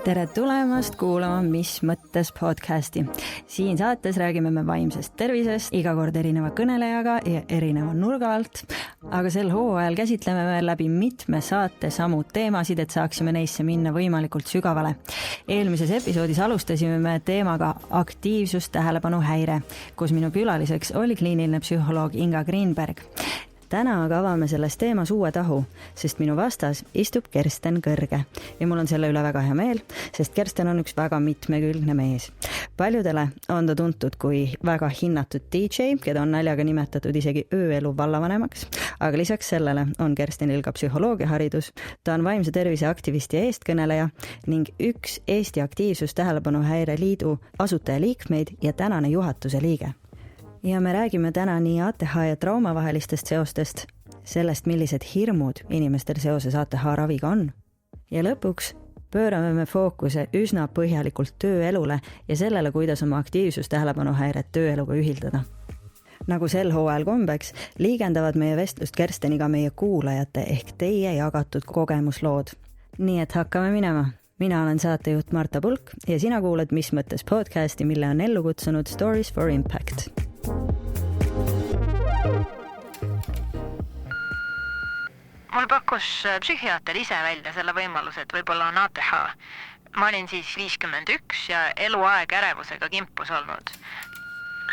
Tere tulemast kuulama Mis mõttes podcasti. Siin saates räägime me vaimsest tervisest, iga kord erineva kõnelejaga ja erineva nurga alt, aga sel hooajal käsitleme me läbi mitme saate samu teemasid, et saaksime neisse minna võimalikult sügavale. Eelmises episoodis alustasime me teemaga aktiivsus tähelepanu häire, kus minu külaliseks oli kliiniline psühholoog Inga Greenberg. Täna aga avame selles teemas uue tahu, sest minu vastas istub Kersten Kõrge ja mul on selle üle väga hea meel, sest Kersten on üks väga mitmekülgne mees. Paljudele on ta tuntud kui väga hinnatud DJ, keda on naljaga nimetatud isegi ööelu vallavanemaks, aga lisaks sellele on Kerstenil ka psühholoogiaharidus, ta on vaimse tervise aktivist ja eestkõneleja ning üks Eesti Aktiivsus Tähelepanu Häire Liidu asutajaliikmeid ja tänane juhatuse liige. Ja me räägime täna nii ATH ja trauma vahelistest seostest, sellest, millised hirmud inimestel seoses ATH raviga on. Ja lõpuks pöörame me fookuse üsna põhjalikult tööelule ja sellele, kuidas oma aktiivsus tähelepanu häiret tööeluga ühildada. Nagu sel hooajal kombeks, liigendavad meie vestlust Kersteniga meie kuulajate ehk teie jagatud kogemuslood. Nii et hakkame minema. Mina olen saatejuht Marta Pulk ja sina kuuled Mis mõttes podcasti, mille on ellu kutsunud Stories for Impact. Mul pakkus psühhiaater ise välja selle võimaluse, et võib-olla on ATH. Ma olin siis 51 ja eluaeg ärevusega kimpus olnud.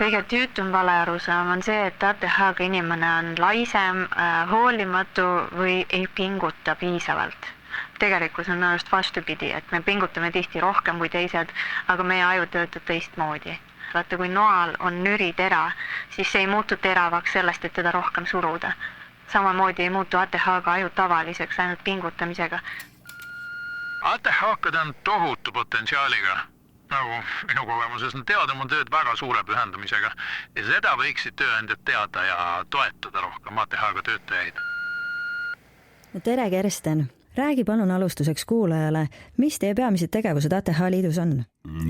Kõige tüütum valearusaam on see, et ATH-ga inimene on laisem, hoolimatu või ei pinguta piisavalt. Tegelikult on minu arust vastupidi, et me pingutame tihti rohkem kui teised, aga meie aju töötab teistmoodi. Vaata, kui noal on nüri tera, siis see ei muutu teravaks sellest, et teda rohkem suruda. Samamoodi ei muutu ATH-ga aju tavaliseks ainult pingutamisega. ATH-kad on tohutu potentsiaaliga. Nagu minu kogemuses nad teavad oma tööd väga suure pühendumisega ja seda võiksid tööandjad teada ja toetada rohkem ATH-ga töötajaid. Tere, Kersten! Räägi palun alustuseks kuulajale, mis teie peamised tegevused ATH Liidus on?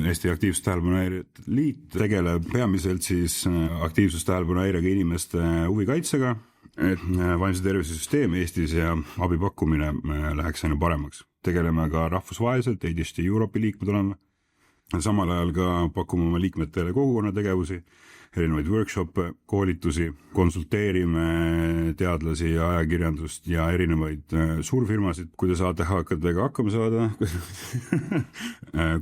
Eesti Aktiivsus Tähelepanu Häire Liit tegeleb peamiselt siis aktiivsus tähelepanu häirega inimeste huvikaitsega, et vaimse tervise süsteem Eestis ja abi pakkumine läheks aina paremaks. Tegeleme ka rahvusvaheliselt, ADHD Europe'i liikmed oleme. Samal ajal ka pakume oma liikmetele kogukonna tegevusi, erinevaid workshoppe, koolitusi, konsulteerime teadlasi ja ajakirjandust ja erinevaid suurfirmasid, kuidas ATH-kadega hakkama saada,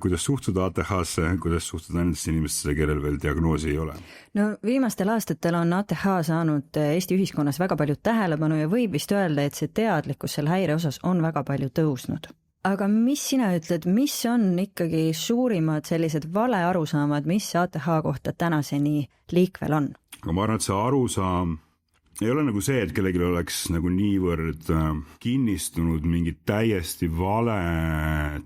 kuidas suhtuda ATH-sse, kuidas suhtuda nendesse inimestesse, kellel veel diagnoosi ei ole. No viimastel aastatel on ATH saanud Eesti ühiskonnas väga palju tähelepanu ja võib vist öelda, et see teadlikkus selle häire osas on väga palju tõusnud. Aga mis sina ütled, mis on ikkagi suurimad sellised valearusaamad, mis ATH kohta tänaseni liikvel on? Aga ma arvan, et see arusaam ei ole nagu see, et kellelgi oleks nagu niivõrd kinnistunud mingi täiesti vale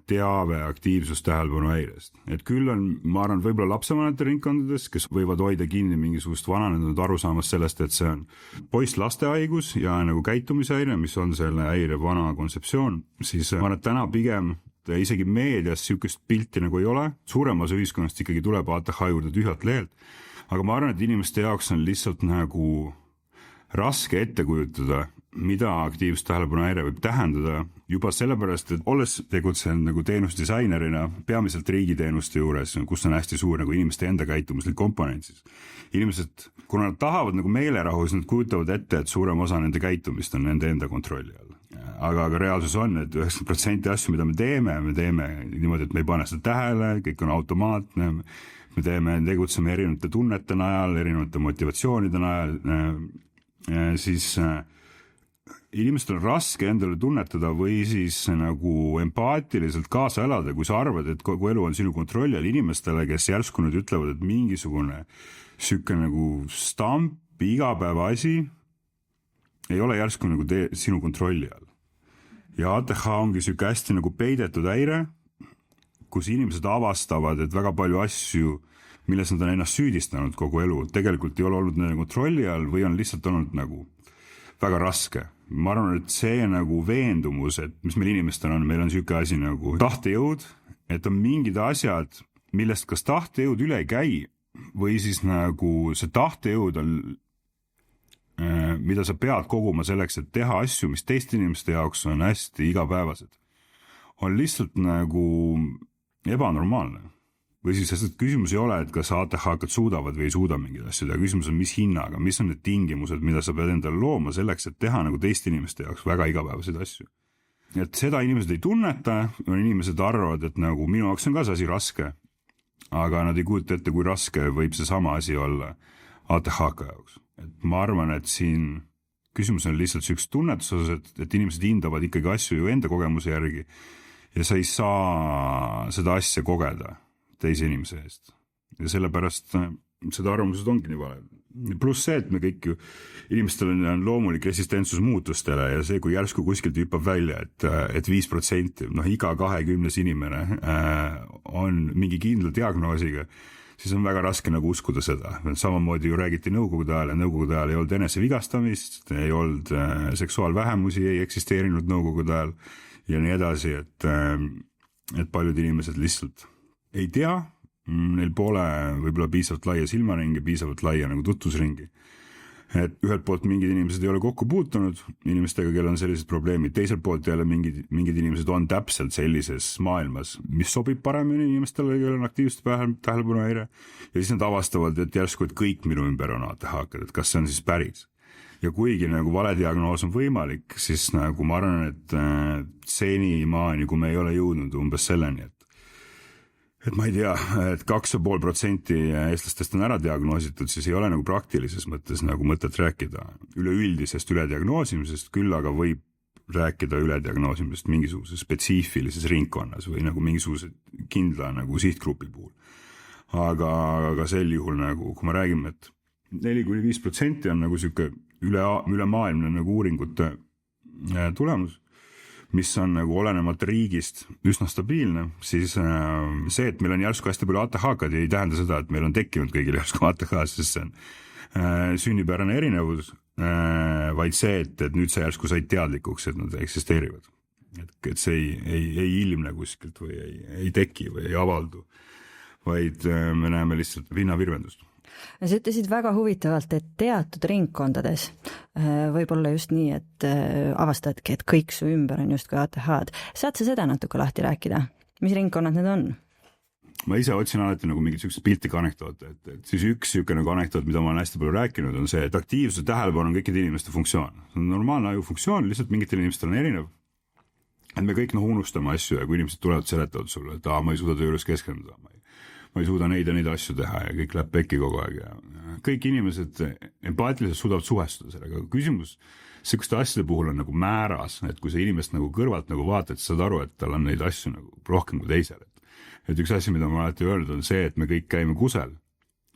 teave aktiivsus tähelepanu häirest. Et küll on, ma arvan, võib-olla lapsevanemate ringkondades, kes võivad hoida kinni mingisugust vananenud arusaamas sellest, et see on poiss-lastehaigus ja nagu käitumishäire, mis on selle häire vana kontseptsioon, siis ma arvan, et täna pigem isegi meedias sihukest pilti nagu ei ole. Suurem osa ühiskonnast ikkagi tuleb ATH juurde tühjalt lehelt. Aga ma arvan, et inimeste jaoks on lihtsalt nagu raske ette kujutada, mida aktiivsus tähelepanu häire võib tähendada juba sellepärast, et olles tegutsenud nagu teenusdisainerina peamiselt riigiteenuste juures, kus on hästi suur nagu inimeste enda käitumuslik komponent, siis inimesed, kuna nad tahavad nagu meelerahu, siis nad kujutavad ette, et suurem osa nende käitumist on nende enda kontrolli all. Aga reaalsus on, et 90% asju, mida me teeme niimoodi, et me ei pane seda tähele, kõik on automaatne, me tegutseme erinevate tunnete najal, erinevate motivatsioonide najal, siis inimestel on raske endale tunnetada või siis nagu empaatiliselt kaasa elada, kui sa arvad, et kogu elu on sinu kontrolli all. Inimestele, kes järsku nüüd ütlevad, et mingisugune sükke nagu stamp igapäeva asi ei ole järsku nagu sinu kontrolli all. Ja ATH ongi sükke hästi nagu peidetud häire, kus inimesed avastavad, et väga palju asju, milles nad on ennast süüdistanud kogu elu, tegelikult ei ole olnud nende kontrolli all või on lihtsalt olnud nagu väga raske. Ma arvan, et see nagu veendumus, et mis meil inimestel on, meil on selline asi nagu tahtejõud, et on mingid asjad, millest kas tahtejõud üle ei käi või siis nagu see tahtejõud on, mida sa pead koguma selleks, et teha asju, mis teiste inimeste jaoks on hästi igapäevased. on lihtsalt nagu ebanormaalne. Või siis sest küsimus ei ole, et kas ATH-kad suudavad või ei suuda mingid asju teha, küsimus on, mis hinnaga, mis on need tingimused, mida sa pead endale looma selleks, et teha nagu teiste inimeste jaoks väga igapäevaseid asju. Et seda inimesed ei tunneta, inimesed arvavad, et nagu minu jaoks on ka see asi raske, aga nad ei kujuta ette, kui raske võib see sama asi olla ATH-ka jaoks. Et ma arvan, et siin küsimus on lihtsalt üks tunnetuses, et inimesed hindavad ikkagi asju ju enda kogemuse järgi ja sa ei saa seda asja kogeda teise inimese eest. Ja sellepärast seda arvamused ongi nii vale. Pluss see, et me kõik ju, inimestel on loomulik resistentsus muutustele ja see, kui järsku kuskilt hüppab välja, et 5%, iga 20 inimene on mingi kindla diagnoosiga, siis on väga raske nagu uskuda seda. Samamoodi ju räägiti nõukogude ajal ja nõukogude ajal ei olnud enesevigastamist, ei olnud seksuaalvähemusi, ei eksisteerinud nõukogude ajal ja nii edasi, et paljud inimesed lihtsalt ei tea, neil pole võib-olla piisavalt laia silmaringi, piisavalt laia nagu tutvusringi. Et ühelt poolt mingid inimesed ei ole kokku puutunud inimestega, kellel on sellised probleemid, teiselt poolt jälle mingid inimesed on täpselt sellises maailmas, mis sobib paremini inimestele, kellel on aktiivsust tähelepanuhäire ja siis nad avastavad, et järsku, et kõik minu ümber on ATH-kad, et kas see on siis päris. Ja kuigi nagu valediagnoos on võimalik, siis nagu ma arvan, et senimaani, kui me ei ole jõudnud umbes selleni, et ma ei tea, et 2,5% eestlastest on ära diagnoositud, siis ei ole nagu praktilises mõttes nagu mõtet rääkida üleüldisest ülediagnoosimisest, küll aga võib rääkida ülediagnoosimisest mingisuguses spetsiifilises ringkonnas või nagu mingisuguse kindla nagu sihtgrupi puhul. Aga sel juhul nagu, kui me räägime, et 4-5% on nagu siuke ülemaailmne nagu uuringute tulemus, mis on nagu olenemata riigist üsna stabiilne, siis see, et meil on järsku hästi palju ATH-kad ei tähenda seda, et meil on tekkinud kõigil järsku ATH, sest see on sünnipärane erinevus, vaid see, et nüüd sa järsku said teadlikuks, et nad eksisteerivad. Et see ei ilmne kuskilt või ei teki või ei avaldu, vaid me näeme lihtsalt pinnavirvendust. Sa ütlesid väga huvitavalt, et teatud ringkondades võib olla just nii, et avastadki, et kõik su ümber on justkui ATH-d. Saad sa seda natuke lahti rääkida? Mis ringkonnad need on? Ma ise otsin alati nagu mingit sellist piltika anekdoote, et siis üks siuke nagu anekdoot, mida ma olen hästi palju rääkinud, on see, et aktiivsuse tähelepanu on kõikide inimeste funktsioon. See on normaalne ajufunktsioon, lihtsalt mingitel inimestel on erinev. Et me kõik unustame asju ja kui inimesed tulevad seletavad sulle, et ma ei suuda töö juures keskenduda, ma ei suuda neid ja neid asju teha ja kõik läheb pekki kogu aeg ja kõik inimesed empaatiliselt suudavad suhestuda sellega. Küsimus sikuste asjade puhul on nagu määras, et kui sa inimest nagu kõrvalt nagu vaatad, siis saad aru, et tal on neid asju nagu rohkem kui teisel. Et üks asi, mida ma alati öelnud, on see, et me kõik käime kusel,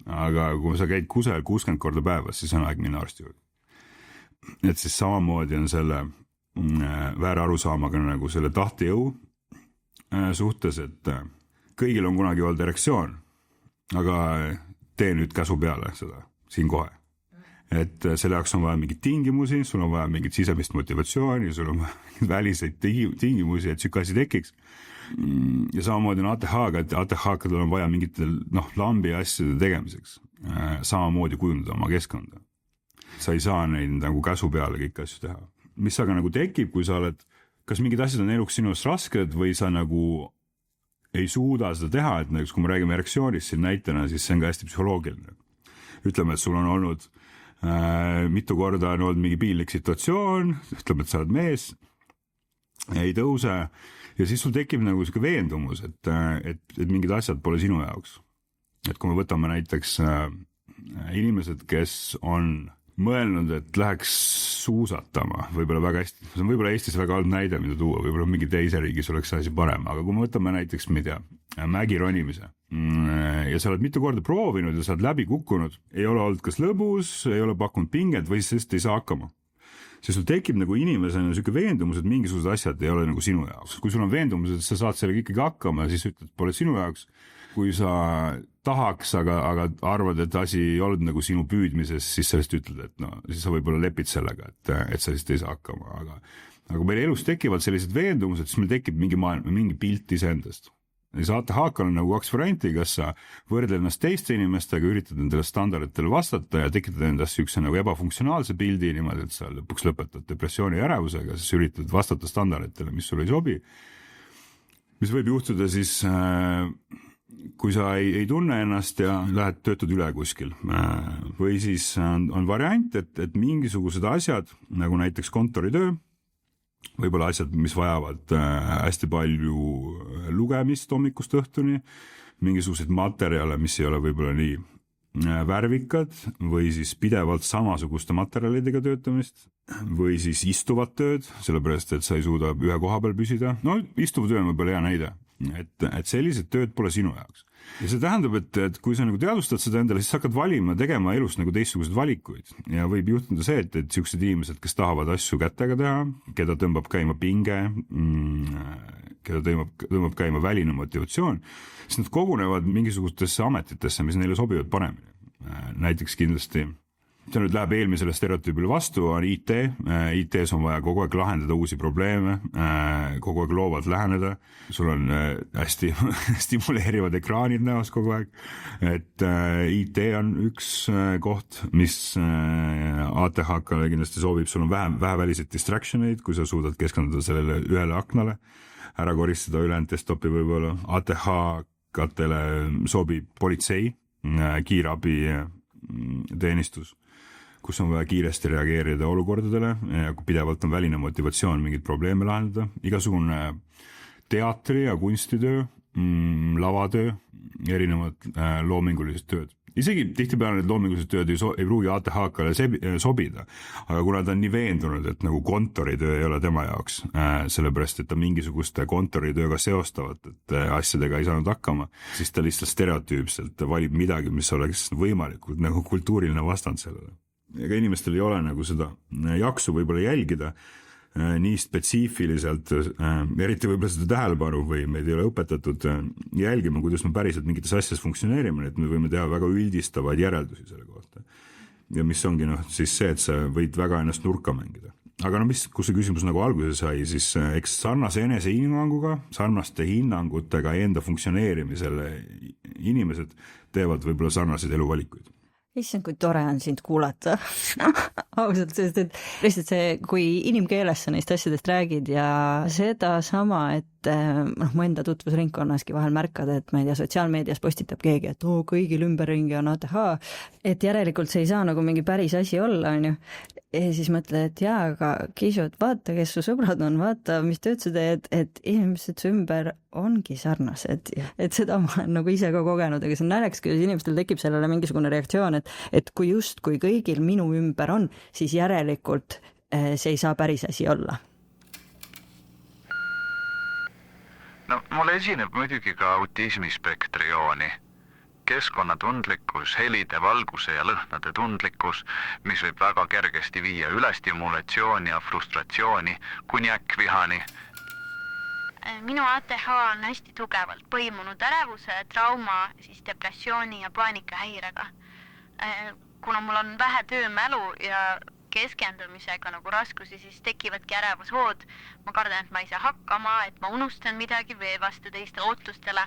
aga kui sa käid kusel 60 korda päevas, siis on aeg minna arsti juurde. Et siis samamoodi on selle väärarusaamaga nagu selle tahtejõu suhtes, et kõigil on kunagi olnud erektsioon, aga tee nüüd käsu peale seda siin kohe. Et selle jaoks on vaja mingid tingimusi, sul on vaja mingit sisemist motivatsiooni, sul on vaja väliseid tingimusi, et siuke asi tekiks. Ja samamoodi on ATH-ga, et ATH-kadel on vaja mingitel lambi asjade tegemiseks. Samamoodi kujundada oma keskkonda. Sa ei saa neid nagu käsu peale kõik asju teha. Mis aga nagu tekib, kui sa oled, kas mingid asjad on eluks sinust rasked või sa nagu ei suuda seda teha, et näiteks kui me räägime erektsioonist siin näitena, siis see on ka hästi psühholoogiline. Ütleme, et sul on olnud mitu korda on olnud mingi piinlik situatsioon, ütleme, et sa oled mees, ei tõuse ja siis sul tekib nagu selline veendumus, et mingid asjad pole sinu jaoks. Et kui me võtame näiteks inimesed, kes on mõelnud, et läheks suusatama, võib-olla väga hästi, see on võib-olla Eestis väga halb näide, mida tuua, võib-olla mingi teise riigis oleks see asi parem, aga kui me võtame näiteks, ma ei tea, mägironimise ja sa oled mitu korda proovinud ja sa oled läbi kukkunud, ei ole olnud kas lõbus, ei ole pakkunud pinget või siis ei saa hakkama. Siis sul tekib nagu inimesena selline veendumus, et mingisugused asjad ei ole nagu sinu jaoks. Kui sul on veendumus, et sa saad sellega ikkagi hakkama ja siis ütled, pole sinu jaoks, kui sa tahaks, aga arvad, et asi ei olnud nagu sinu püüdmises, siis sellest ütled, et siis sa võib-olla lepid sellega, et sa lihtsalt ei saa hakkama. Aga kui meil elus tekivad sellised veendumused, siis meil tekib mingi pilt iseendast. Ja ATH-kal on nagu 2 varianti, kas sa võrdled ennast teiste inimestega, üritad endale standarditele vastata ja tekitad endast üks nagu ebafunktsionaalse pildi niimoodi, et sa lõpuks lõpetad depressiooni ja ärevusega, siis üritad vastata standarditele, mis sulle ei sobi. mis võib juhtuda siis, kui sa ei tunne ennast ja lähed töötad üle kuskil. Või siis on variant, et mingisugused asjad, nagu näiteks kontoritöö, võib-olla asjad, mis vajavad hästi palju lugemist hommikust õhtuni, mingisuguseid materjale, mis ei ole võib-olla nii värvikad või siis pidevalt samasuguste materjalidega töötamist või siis istuvat tööd, sellepärast et sa ei suuda ühe koha peal püsida. No istuv töö on võib-olla hea näide, et sellised tööd pole sinu jaoks. Ja see tähendab, et kui sa nagu teadvustad seda endale, siis hakkad valima, tegema elus nagu teistsuguseid valikuid ja võib juhtuda see, et sellised inimesed, kes tahavad asju kätega teha, keda tõmbab käima pinge, keda tõmbab käima väline motivatsioon, siis nad kogunevad mingisugustesse ametitesse, mis neile sobivad paremini. Näiteks kindlasti, see nüüd läheb eelmisele stereotüübile vastu, on IT. IT-s on vaja kogu aeg lahendada uusi probleeme, kogu aeg loovalt läheneda. Sul on hästi stimuleerivad ekraanid näos kogu aeg. Et IT on üks koht, mis ATH-kale kindlasti sobib. Sul on vähe väliseid distractioneid, kui sa suudad keskenduda sellele ühele aknale, ära koristada ülejäänud desktopi võib-olla. ATH-katele sobib politsei, kiirabi teenistus, kus on vaja kiiresti reageerida olukordadele ja kui pidevalt on väline motivatsioon mingeid probleeme lahendada. Igasugune teatri- ja kunstitöö, lavatöö, erinevad loomingulised tööd. Isegi tihtipeale need loomingulised tööd ei pruugi ATH-kale sobida, aga kuna ta on nii veendunud, et nagu kontoritöö ei ole tema jaoks, sellepärast, et ta mingisuguste kontoritööga seostavat, et asjadega ei saanud hakkama, siis ta lihtsalt stereotüüpselt valib midagi, mis oleks võimalikult nagu kultuuriline vastand sellele. Ega inimestel ei ole nagu seda jaksu võib-olla jälgida nii spetsiifiliselt, eriti võib-olla seda tähelepanu või meid ei ole õpetatud jälgima, kuidas me päriselt mingites asjades funktsioneerime, et me võime teha väga üldistavaid järeldusi selle kohta. Ja mis ongi siis see, et sa võid väga ennast nurka mängida. Aga kus see küsimus nagu alguse sai, siis eks sarnase enesehinnanguga, sarnaste hinnangutega enda funktsioneerimisele inimesed teevad võib-olla sarnaseid eluvalikuid. Issand, kui tore on sind kuulata. Ausalt, sest et lihtsalt see, kui inimkeeles sa neist asjadest räägid ja seda sama, et mu enda tutvusringkonnaski vahel märkad, et ma ei tea, sotsiaalmeedias postitab keegi, et kõigil ümberringi on ATH, et järelikult see ei saa nagu mingi päris asi olla, on ju. Ja siis mõtled, et jaa, aga Kiisu, et vaata, kes su sõbrad on, vaata, mis tööd sa teed, et inimesed su ümber ongi sarnased. Et seda ma olen nagu ise ka kogenud, aga see on naljakas, kuidas inimestel tekib sellele mingisugune reaktsioon, et kui kõigil minu ümber on, siis järelikult see ei saa päris asi olla. No, mul esineb muidugi ka autismispektri jooni. Keskkonnatundlikkus, helide, valguse ja lõhnade tundlikkus, mis võib väga kergesti viia ülestimulatsiooni ja frustratsiooni kuni äkkvihani. Minu ATH on hästi tugevalt põimunud ärevuse, trauma, siis depressiooni ja paanikahäirega. Kuna mul on vähe töömälu ja keskendumisega nagu raskusi, siis tekivadki ärevushood. Ma kardan, et ma ei saa hakkama, et ma unustan midagi või ei vasta teistele ootustele.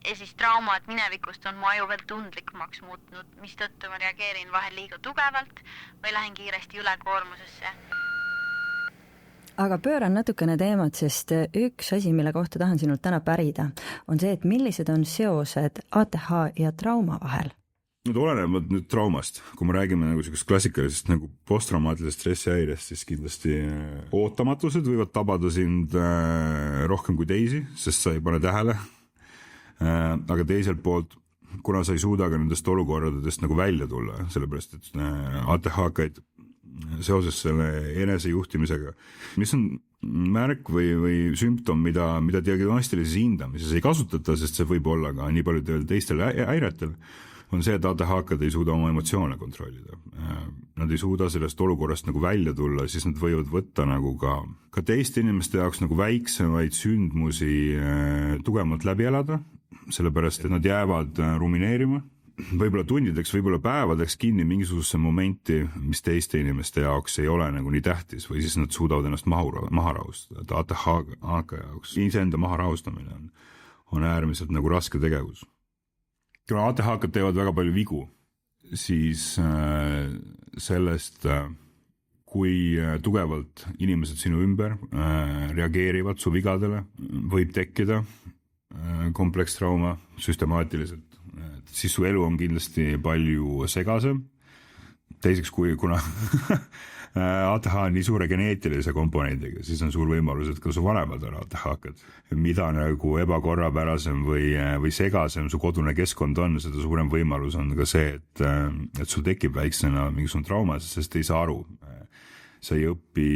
Ja siis traumad minevikust on mu aju veel tundlikumaks muutnud, mis tõttu ma reageerin vahel liiga tugevalt või lähen kiiresti ülekoormusesse. Aga pööran natukene teemat, sest üks asi, mille kohta tahan sinult täna pärida, on see, et millised on seosed ATH ja trauma vahel? Nüüd olenevad nüüd traumast. Kui me räägime nagu klassikalisest nagu posttraumaatilisest stressihäirest, siis kindlasti ootamatused võivad tabada sind rohkem kui teisi, sest sa ei pane tähele. Aga teiselt poolt, kuna sa ei suuda ka nendest olukordadest nagu välja tulla, sellepärast, et ATH-kaid seoses selle enesejuhtimisega, mis on märk või sümptom, mida diagnostilises hindamises ei kasutata, sest see võib olla ka nii paljudel teistel häiretel, on see, et ATH-kad ei suuda oma emotsioone kontrollida. Nad ei suuda sellest olukorrast nagu välja tulla, siis nad võivad võtta nagu ka teiste inimeste jaoks nagu väiksemaid sündmusi tugevamalt läbi elada, sellepärast, et nad jäävad rumineerima, võib-olla tundideks, võib-olla päevadeks kinni mingisugusesse momenti, mis teiste inimeste jaoks ei ole nagu nii tähtis või siis nad suudavad ennast maha rahustada. ATH-ka jaoks iseenda maha rahustamine on äärmiselt nagu raske tegevus. Kuna ATH-kad teevad väga palju vigu, siis sellest kui tugevalt inimesed sinu ümber reageerivad su vigadele, võib tekkida komplekstrauma süstemaatiliselt, siis su elu on kindlasti palju segasem. Teiseks, kuna ATH on nii suure geneetilise komponendiga, siis on suur võimalus, et ka su vanemad on ATH-kad. Mida nagu ebakorrapärasem või segasem su kodune keskkond on, seda suurem võimalus on ka see, et sul tekib väiksena mingisugune trauma, sest ei saa aru. Sa ei õpi,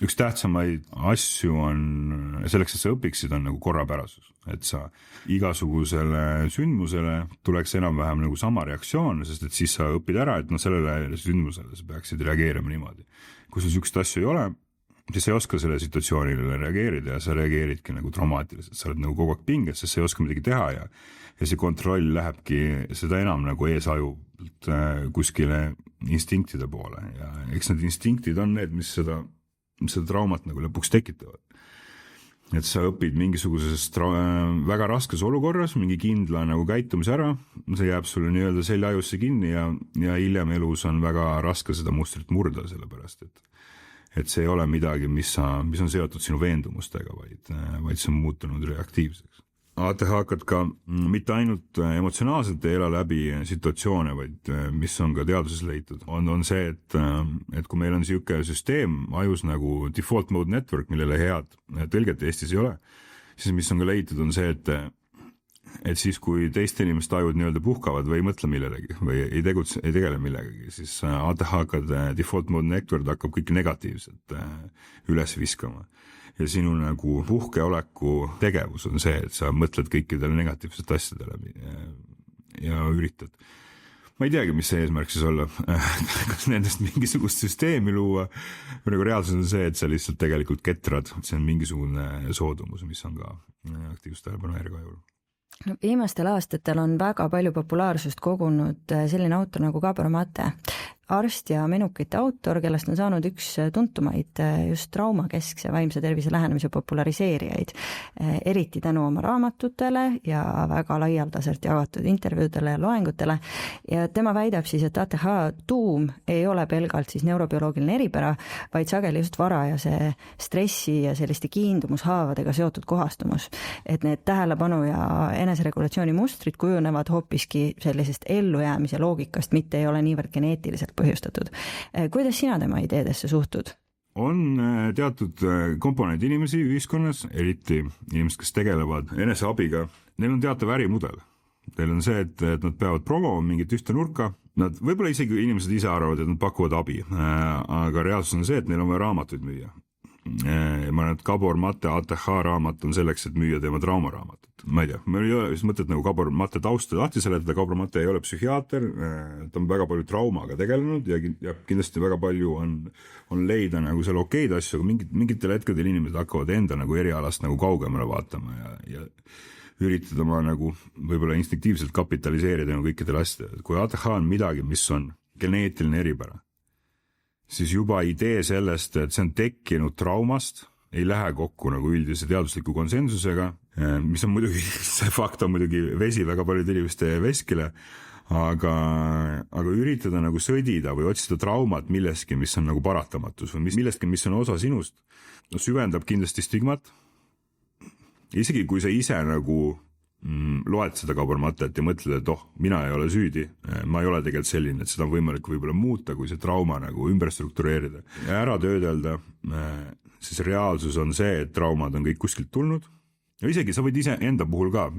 üks tähtsamaid asju on, selleks, et sa õpiksid, on nagu korrapärasus. Et sa igasugusele sündmusele tuleks enam-vähem nagu sama reaktsioon, sest et siis sa õpid ära, et sellele sündmusele sa peaksid reageerima niimoodi. Kui sul sükst asju ei ole, siis sa ei oska selle situatsioonile reageerida ja sa reageeridki nagu traumaatiliselt. Sa oled nagu kogu aeg pinges, sest sa ei oska midagi teha ja see kontroll lähebki seda enam nagu eesajult kuskile instinktide poole ja eks need instinktid on need, mis seda traumat nagu lõpuks tekitavad. Et sa õpid mingisuguses väga raskes olukorras, mingi kindla nagu käitumise ära, see jääb sulle nii-öelda seljajusse kinni ja hiljem elus on väga raske seda mustrit murda, sellepärast et see ei ole midagi, mis on seotud sinu veendumustega, vaid see on muutunud reaktiivseks. ATH-kad ka mitte ainult emotsionaalselt ei ela läbi situatsioone, vaid mis on ka teaduses leitud, on see, et kui meil on siuke süsteem ajus nagu default mode network, millele head tõlget Eestis ei ole, siis mis on ka leitud, on see, et siis kui teiste inimeste ajud nii-öelda puhkavad või ei mõtle millelegi või ei tegele millegagi, siis ATH-kade default mode network hakkab kõik negatiivselt üles viskama. Ja sinu nagu puhkeoleku tegevus on see, et sa mõtled kõikidele negatiivsete asjadele ja üritad. Ma ei teagi, mis see eesmärk siis olla, kas nendest mingisugust süsteemi luua, või nagu reaalsus on see, et sa lihtsalt tegelikult ketrad, see on mingisugune soodumus, mis on ka aktiivsust tähelepanu häirekajul. No, viimastel aastatel on väga palju populaarsust kogunud selline autor nagu Gabor Mate, arst ja menukite autor, kellest on saanud üks tuntumaid just traumakeskse vaimse tervise lähenemise populariseerijaid, eriti tänu oma raamatutele ja väga laialdaselt jagatud intervjuudele ja loengutele. Ja tema väidab siis, et ATH tuum ei ole pelgalt siis neurobioloogiline eripära, vaid sageli just varajase stressi ja selliste kiindumushaavadega seotud kohastumus. Et need tähelepanu ja eneseregulatsiooni mustrid kujunevad hoopiski sellisest ellujäämise loogikast, mitte ei ole niivõrd geneetiliselt põhjustatud. Kuidas sina tema ideedesse suhtud? On teatud komponent inimesi ühiskonnas, eriti inimesed, kes tegelevad eneseabiga. Neil on teatav ärimudel. Neil on see, et nad peavad promoma mingit ühte nurka. Nad võib-olla isegi inimesed ise arvavad, et nad pakuvad abi, aga reaalsus on see, et neil on vaja raamatuid müüa. Ma arvan, et Gabor Mate ATH raamat on selleks, et müüa tema traumaraamatut. Ma ei tea, meil ei ole mõtet nagu Gabor Mate tausta lahti seletada, Gabor Mate ei ole psühhiaater, ta on väga palju traumaga tegelenud ja kindlasti väga palju on leida nagu seal okeid asju, aga mingitel hetkedel inimesed hakkavad enda nagu erialast nagu kaugemale vaatama ja üritada oma nagu võib-olla instinktiivselt kapitaliseerida nagu kõikidel asjadel. Kui ATH on midagi, mis on geneetiline eripära, siis juba idee sellest, et see on tekkinud traumast, ei lähe kokku nagu üldise teadusliku konsensusega, mis on muidugi, see fakt on muidugi vesi väga paljude inimeste veskile, aga üritada nagu sõdida või otsida traumat milleski, mis on nagu paratamatus või millestki, mis on osa sinust, süvendab kindlasti stigmat. Isegi kui sa ise nagu loed seda Gabor Matet ja mõtled, et mina ei ole süüdi, ma ei ole tegelikult selline, et seda on võimalik võib-olla muuta, kui see trauma nagu ümber struktureerida ja ära töödelda, siis reaalsus on see, et traumad on kõik kuskilt tulnud ja isegi sa võid ise enda puhul ka,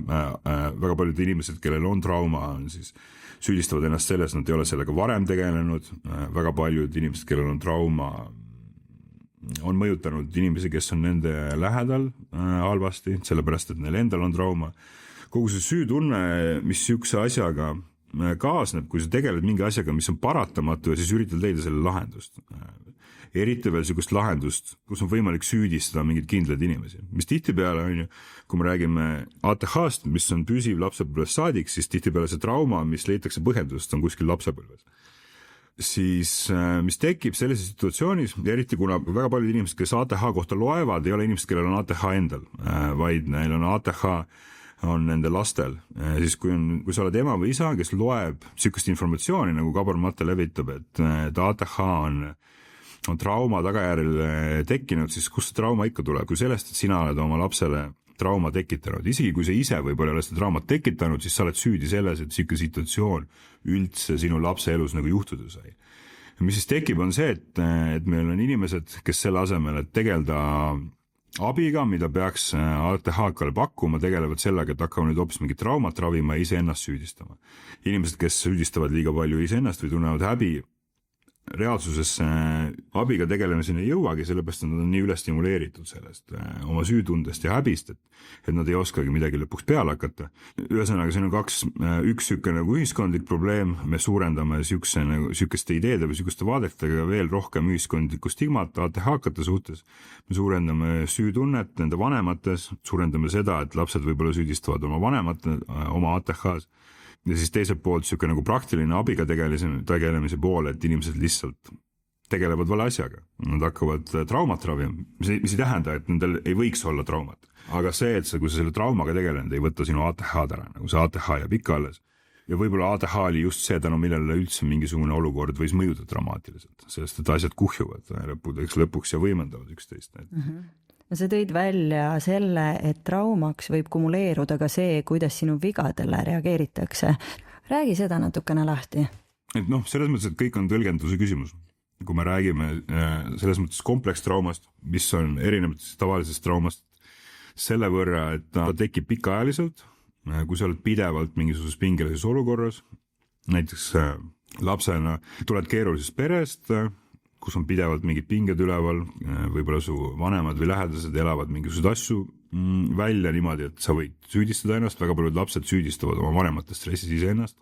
väga paljud inimesed, kellel on trauma, siis süüdistavad ennast selles, nad ei ole sellega varem tegelenud, väga paljud inimesed, kellel on trauma, on mõjutanud inimesi, kes on nende lähedal halvasti, sellepärast, et neil endal on trauma. Kogu see süütunne, mis siukse asjaga kaasneb, kui sa tegeled mingi asjaga, mis on paratamatu ja siis üritad leida selle lahendust. Eriti veel siukest lahendust, kus on võimalik süüdistada mingid kindlad inimesi. Mis tihtipeale on ju, kui me räägime ATH-st, mis on püsiv lapsepõlves saadik, siis tihtipeale see trauma, mis leitakse põhjendust, on kuskil lapsepõlves. Siis mis tekib sellises situatsioonis, eriti kuna väga paljud inimesed, kes ATH kohta loevad, ei ole inimesed, kellel on ATH endal, vaid neil on ATH on nende lastel, siis kui sa oled ema või isa, kes loeb sihukest informatsiooni, nagu Gabor Mate levitab, et ATH on trauma tagajärjel tekkinud, siis kust see trauma ikka tuleb, kui sellest, et sina oled oma lapsele trauma tekitanud, isegi kui sa ise võib-olla ei ole seda traumat tekitanud, siis sa oled süüdi selles, et sihuke situatsioon üldse sinu lapse elus nagu juhtuda sai. Mis siis tekib, on see, et meil on inimesed, kes selle asemel, et tegeleda abiga, mida peaks ATH-kale pakkuma, tegelevad sellega, et hakkavad nüüd hoopis mingit traumat ravima ja iseennast süüdistama. Inimesed, kes süüdistavad liiga palju iseennast või tunnevad häbi, reaalsuses abiga tegelemiseni ei jõuagi, sellepärast nad on nii üle stimuleeritud sellest oma süütundest ja häbist, et nad ei oskagi midagi lõpuks peale hakata. Ühesõnaga, siin on üks sükke nagu ühiskondlik probleem, me suurendame sükeste ideede või sükuste vaadetega veel rohkem ühiskondlikku stigmat ATH-kate suhtes. Me suurendame süütunnet nende vanemates, suurendame seda, et lapsed võib-olla süüdistavad oma vanemate, oma ATH-s. Ja siis teiselt poolt siuke nagu praktiline abiga tegelemise pool, et inimesed lihtsalt tegelevad vale asjaga. Nad hakkavad traumat ravima, mis ei tähenda, et nendel ei võiks olla traumat. Aga see, et kui sa selle traumaga tegelenud, ei võta sinu ATH-d ära, nagu see ATH jääb ikka alles. Ja võib-olla ATH oli just see tänu, millele üldse mingisugune olukord võis mõjuda dramaatiliselt, sest et asjad kuhjuvad lõpuks ja võimendavad üksteist. Sa tõid välja selle, et traumaks võib kumuleeruda ka see, kuidas sinu vigadele reageeritakse. Räägi seda natukene lahti. Et selles mõttes, et kõik on tõlgenduse küsimus. Kui me räägime selles mõttes komplekstraumast, mis on erinevatest tavalisest traumast, selle võrra, et ta tekib pikaajaliselt, kui sa oled pidevalt mingisuguses pingelises olukorras, näiteks lapsena tuled keerulisest perest, kus on pidevalt mingid pinged üleval, võib-olla su vanemad või lähedased elavad mingisuguseid asju välja niimoodi, et sa võid süüdistada ennast, väga paljud lapsed süüdistavad oma vanemate stressis iseennast,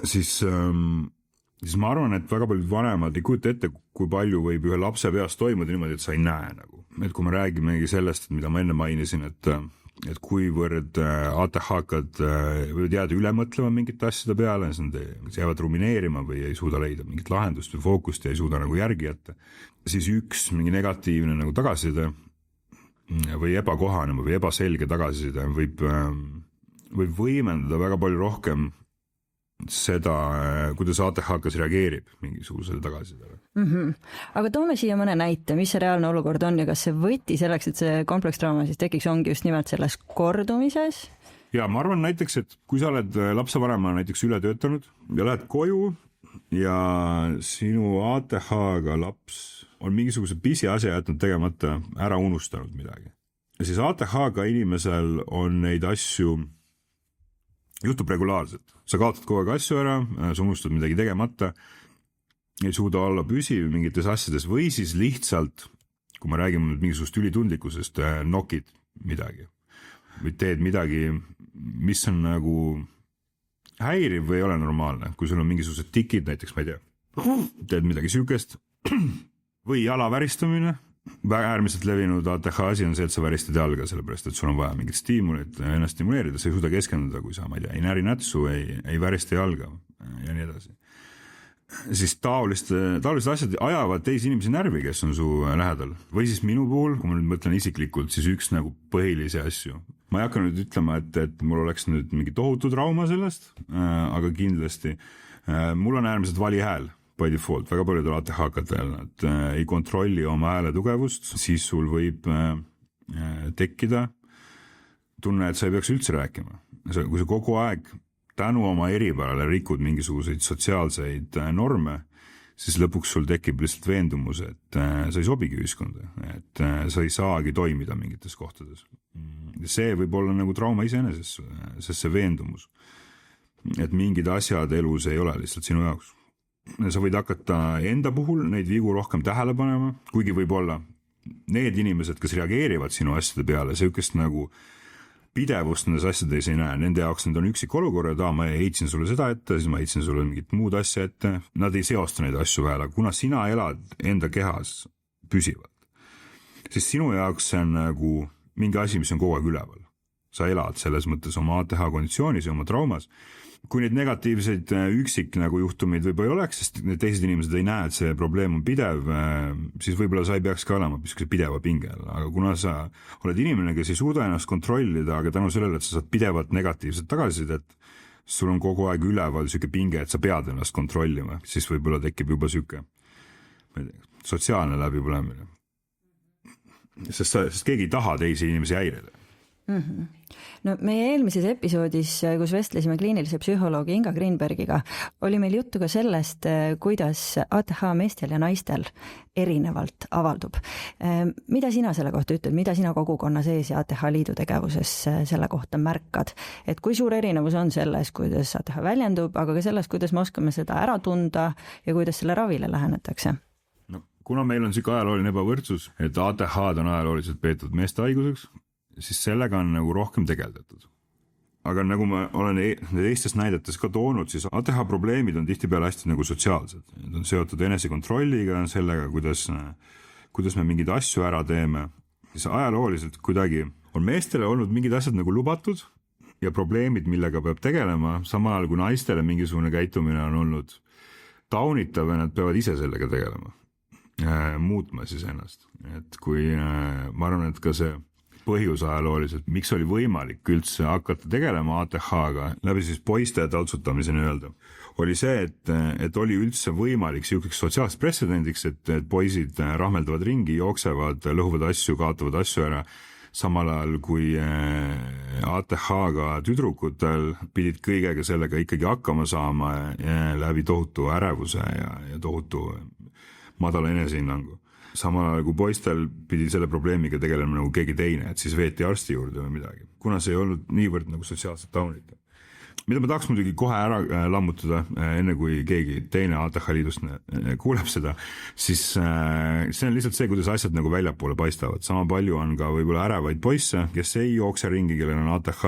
siis ma arvan, et väga paljud vanemad ei kujuta ette, kui palju võib ühe lapse peas toimuda niimoodi, et sa ei näe nagu. Et kui me räägimegi sellest, et mida ma enne mainisin, et kuivõrd ATH-kad võivad jääda üle mõtlema mingite asjade peale, nad jäävad rumineerima või ei suuda leida mingit lahendust või fookust ja ei suuda nagu järgi jätta, siis üks mingi negatiivne nagu tagasiside või ebakohane või ebaselge tagasiside võib võimendada väga palju rohkem seda, kuidas ATH-kas reageerib mingisugusele tagasisidele. Aga toome siia mõne näite, mis see reaalne olukord on ja kas see võti selleks, et see komplekstrauma siis tekiks, ongi just nimelt selles kordumises? Ja ma arvan näiteks, et kui sa oled lapsevanema näiteks üle töötanud ja lähed koju ja sinu ATH-ga laps on mingisuguse pisiasja jätnud tegemata, ära unustanud midagi. Ja siis ATH-ga inimesel on neid asju juhtub regulaarselt. Sa kaotad kogu aeg asju ära, sa unustad midagi tegemata, ei suuda olla püsiv mingites asjades või siis lihtsalt, kui me räägime mingisugust ülitundlikkusest, nokid midagi või teed midagi, mis on nagu häiriv või ei ole normaalne. Kui sul on mingisugused tikid, näiteks ma ei tea, teed midagi sükest või jala väristamine, äärmiselt levinud ATH asi on see, et sa väristad jalga, sellepärast, et sul on vaja mingit stiimulit ennast stimuleerida, sa ei suuda keskenduda, kui sa, ma ei tea, ei näri nätsu, ei värista jalga ja nii edasi. Siis taoliste asjad ajavad teisi inimesi närvi, kes on su lähedal. Või siis minu puhul, kui ma nüüd mõtlen isiklikult, siis üks nagu põhilisi asju. Ma ei hakka nüüd ütlema, et mul oleks nüüd mingi tohutu trauma sellest, aga kindlasti mul on äärmiselt vali hääl. By default, väga paljudel ATH-katel, nad ei kontrolli oma hääle tugevust, siis sul võib tekkida tunne, et sa ei peaks üldse rääkima. Kui sa kogu aeg tänu oma eripärale rikud mingisuguseid sotsiaalseid norme, siis lõpuks sul tekib lihtsalt veendumus, et sa ei sobigi ühiskonda, et sa ei saagi toimida mingites kohtades. See võib olla nagu trauma iseeneses, sest see veendumus, et mingid asjad elus ei ole lihtsalt sinu jaoks. Sa võid hakata enda puhul neid vigu rohkem tähele panema, kuigi võib olla need inimesed, kes reageerivad sinu asjade peale, seukest nagu pidevust nendes asjades ei näe. Nende jaoks need on üksik olukorrad, ma heitsin sulle seda ette, siis ma heitsin sulle mingit muud asja ette. Nad ei seosta neid asju vähele, kuna sina elad enda kehas püsivalt, siis sinu jaoks see on nagu mingi asi, mis on kogu aeg üleval. sa elad selles mõttes oma ATH konditsioonis ja oma traumas. Kui neid negatiivseid üksik nagu juhtumeid võib-olla ei oleks, sest need teised inimesed ei näe, et see probleem on pidev, siis võib-olla sa ei peaks ka olema pideva pinge all. Aga kuna sa oled inimene, kes ei suuda ennast kontrollida, aga tänu sellele, et sa saad pidevalt negatiivset tagasisidet, sul on kogu aeg üleval siuke pinge, et sa pead ennast kontrollima, siis võib-olla tekib juba siuke sotsiaalne läbipõlemine. Sest keegi ei taha teisi inimesi häirida. No meie eelmises episoodis, kus vestlesime kliinilise psühholoogi Inga Greenbergiga, oli meil juttu ka sellest, kuidas ATH meestel ja naistel erinevalt avaldub. Mida sina selle kohta ütled, mida sina kogukonna sees ja ATH liidu tegevuses selle kohta märkad? Et kui suur erinevus on selles, kuidas ATH väljendub, aga ka selles, kuidas me oskame seda ära tunda ja kuidas selle ravile lähenetakse? No, kuna meil on siuke ajalooline ebavõrdsus, et ATH-d on ajalooliselt peetud meeste haiguseks, siis sellega on nagu rohkem tegeldatud. Aga nagu ma olen teistes näidetes ka toonud, siis ATH probleemid on tihtipeale hästi nagu sotsiaalsed. Need on seotud enesekontrolliga, sellega, kuidas me mingeid asju ära teeme. Siis ajalooliselt kuidagi on meestele olnud mingid asjad nagu lubatud ja probleemid, millega peab tegelema, samal ajal kui naistele mingisugune käitumine on olnud taunitav ja nad peavad ise sellega tegelema, muutma siis ennast. Et kui ma arvan, et ka see põhjus ajalooliselt, miks oli võimalik üldse hakata tegelema ATH-ga läbi siis poiste taltsutamise nii-öelda, oli see, et oli üldse võimalik siukeks sotsiaalseks pretsedendiks, et poisid rahmeldavad ringi, jooksevad, lõhuvad asju, kaotavad asju ära, samal ajal kui ATH-ga tüdrukutel pidid kõigega sellega ikkagi hakkama saama läbi tohutu ärevuse ja tohutu madala enesehinnangu. Samal ajal kui poistel pidi selle probleemiga tegelema nagu keegi teine, et siis veeti arsti juurde või midagi, kuna see ei olnud niivõrd nagu sotsiaalselt taunitav. Mida ma tahaks muidugi kohe ära lammutada, enne kui keegi teine ATH liidust kuuleb seda, siis see on lihtsalt see, kuidas asjad nagu väljapoole paistavad. Sama palju on ka võib-olla ärevaid poisse, kes ei jookse ringi, kellel on ATH,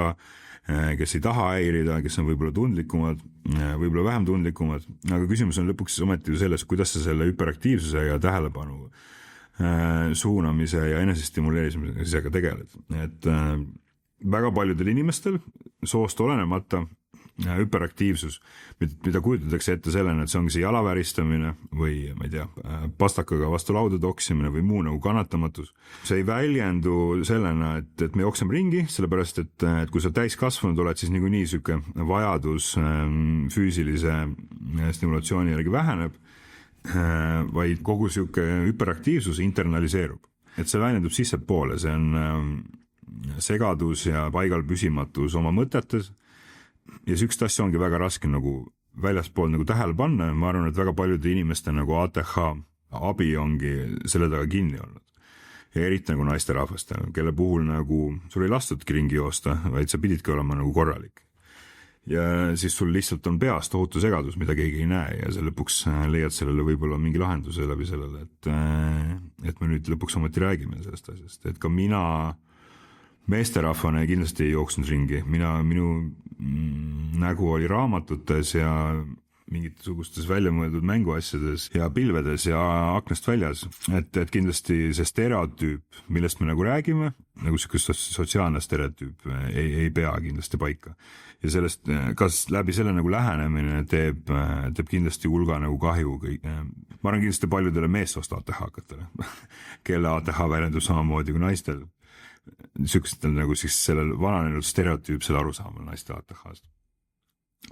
kes ei taha häirida, kes on võib-olla tundlikumad, võib-olla vähem tundlikumad, aga küsimus on lõpuks ometi selles, kuidas sa selle hüperaktiivsuse ja tähelepanu suunamise ja enesestimuleerimisega tegeled. Et väga paljudel inimestel soost olenemata hüperaktiivsus, mida kujutatakse ette sellena, et see ongi see jalaväristamine või ma ei tea, pastakaga vastu lauda toksimine või muu nagu kannatamatus. See ei väljendu sellena, et me jookseme ringi, sellepärast et kui sa täiskasvanud oled, siis niikuinii siuke vajadus füüsilise stimulatsiooni järgi väheneb, vaid kogu siuke hüperaktiivsus internaliseerub. Et see väljendub sissepoole, see on segadus ja paigal püsimatus oma mõtetes ja siukest asja ongi väga raske nagu väljaspool nagu tähele panna. Ma arvan, et väga paljude inimeste nagu ATH abi ongi selle taga kinni olnud. Ja eriti nagu naisterahvastel, kelle puhul nagu sul ei lastudki ringi joosta, vaid sa pididki olema nagu korralik. Ja siis sul lihtsalt on peas tohutu segadus, mida keegi ei näe ja sa lõpuks leiad sellele võib-olla mingi lahenduse läbi sellele, et me nüüd lõpuks ometi räägime sellest asjast. Et ka mina meesterahvane kindlasti ei jooksnud ringi. Minu nägu oli raamatutes ja mingisugustes väljamõeldud mänguasjades ja pilvedes ja aknast väljas. Et kindlasti see stereotüüp, millest me nagu räägime, nagu siukest sotsiaalne stereotüüp ei pea kindlasti paika. Ja sellest, kas läbi selle nagu lähenemine teeb kindlasti hulga nagu kahju kõik. Ma arvan kindlasti paljudele meessoost ATH-katele, kelle ATH väljendub samamoodi kui naistel. Siukstel nagu siis sellel vananenud stereotüüpsel arusaamal naiste ATH-st.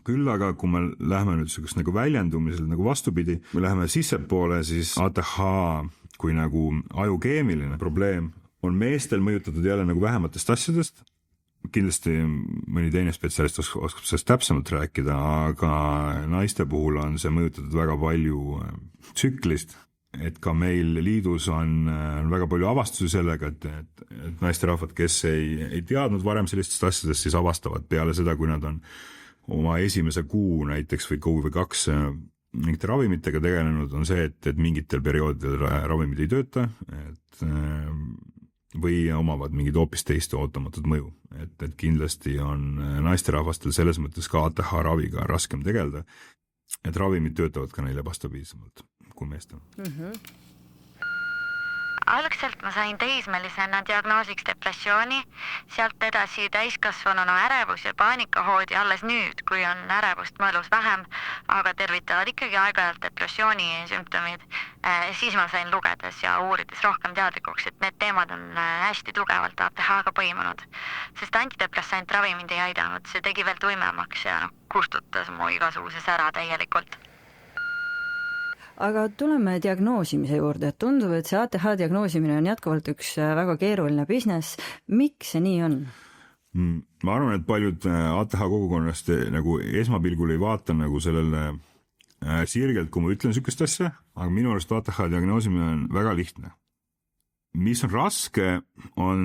Küll aga, kui me läheme nüüd siukest nagu väljendumisel nagu vastupidi, me läheme sissepoole, siis ATH kui nagu ajukeemiline probleem on meestel mõjutatud jälle nagu vähematest asjadest. Kindlasti mõni teine spetsialist oskab sellest täpsemalt rääkida, aga naiste puhul on see mõjutatud väga palju tsüklist, et ka meil liidus on väga palju avastusi sellega, et naisterahvad, kes ei teadnud varem sellistest asjadest, siis avastavad peale seda, kui nad on oma esimese kuu näiteks või kuu või 2 mingite ravimitega tegelenud, on see, et mingitel perioodidel ravimid ei tööta, või omavad mingid hoopis teist ootamatut mõju. Et kindlasti on naisterahvastel selles mõttes ka ATH raviga raskem tegeleda, et ravimid töötavad ka neile ebastabiilsemalt kui meestel. Algselt ma sain teismelisena diagnoosiks depressiooni, sealt edasi täiskasvanuna ärevus ja paanikahoodi alles nüüd, kui on ärevust mõelus vähem, aga tervitavad ikkagi aeg-ajalt depressiooni sümptomid. Siis ma sain lugedes ja uurides rohkem teadlikuks, et need teemad on hästi tugevalt ATH-ga põimunud, sest antidepressant ravi mind ei aidanud, see tegi veel tuimemaks ja kustutas mu igasuguse sära täielikult. Aga tuleme diagnoosimise juurde, et tundub, et see ATH diagnoosimine on jätkuvalt üks väga keeruline business. Miks see nii on? Ma arvan, et paljud ATH kogukonnast nagu esmapilgul ei vaata nagu sellele sirgelt, kui ma ütlen sükest asja, aga minu arust ATH diagnoosimine on väga lihtne. Mis on raske, on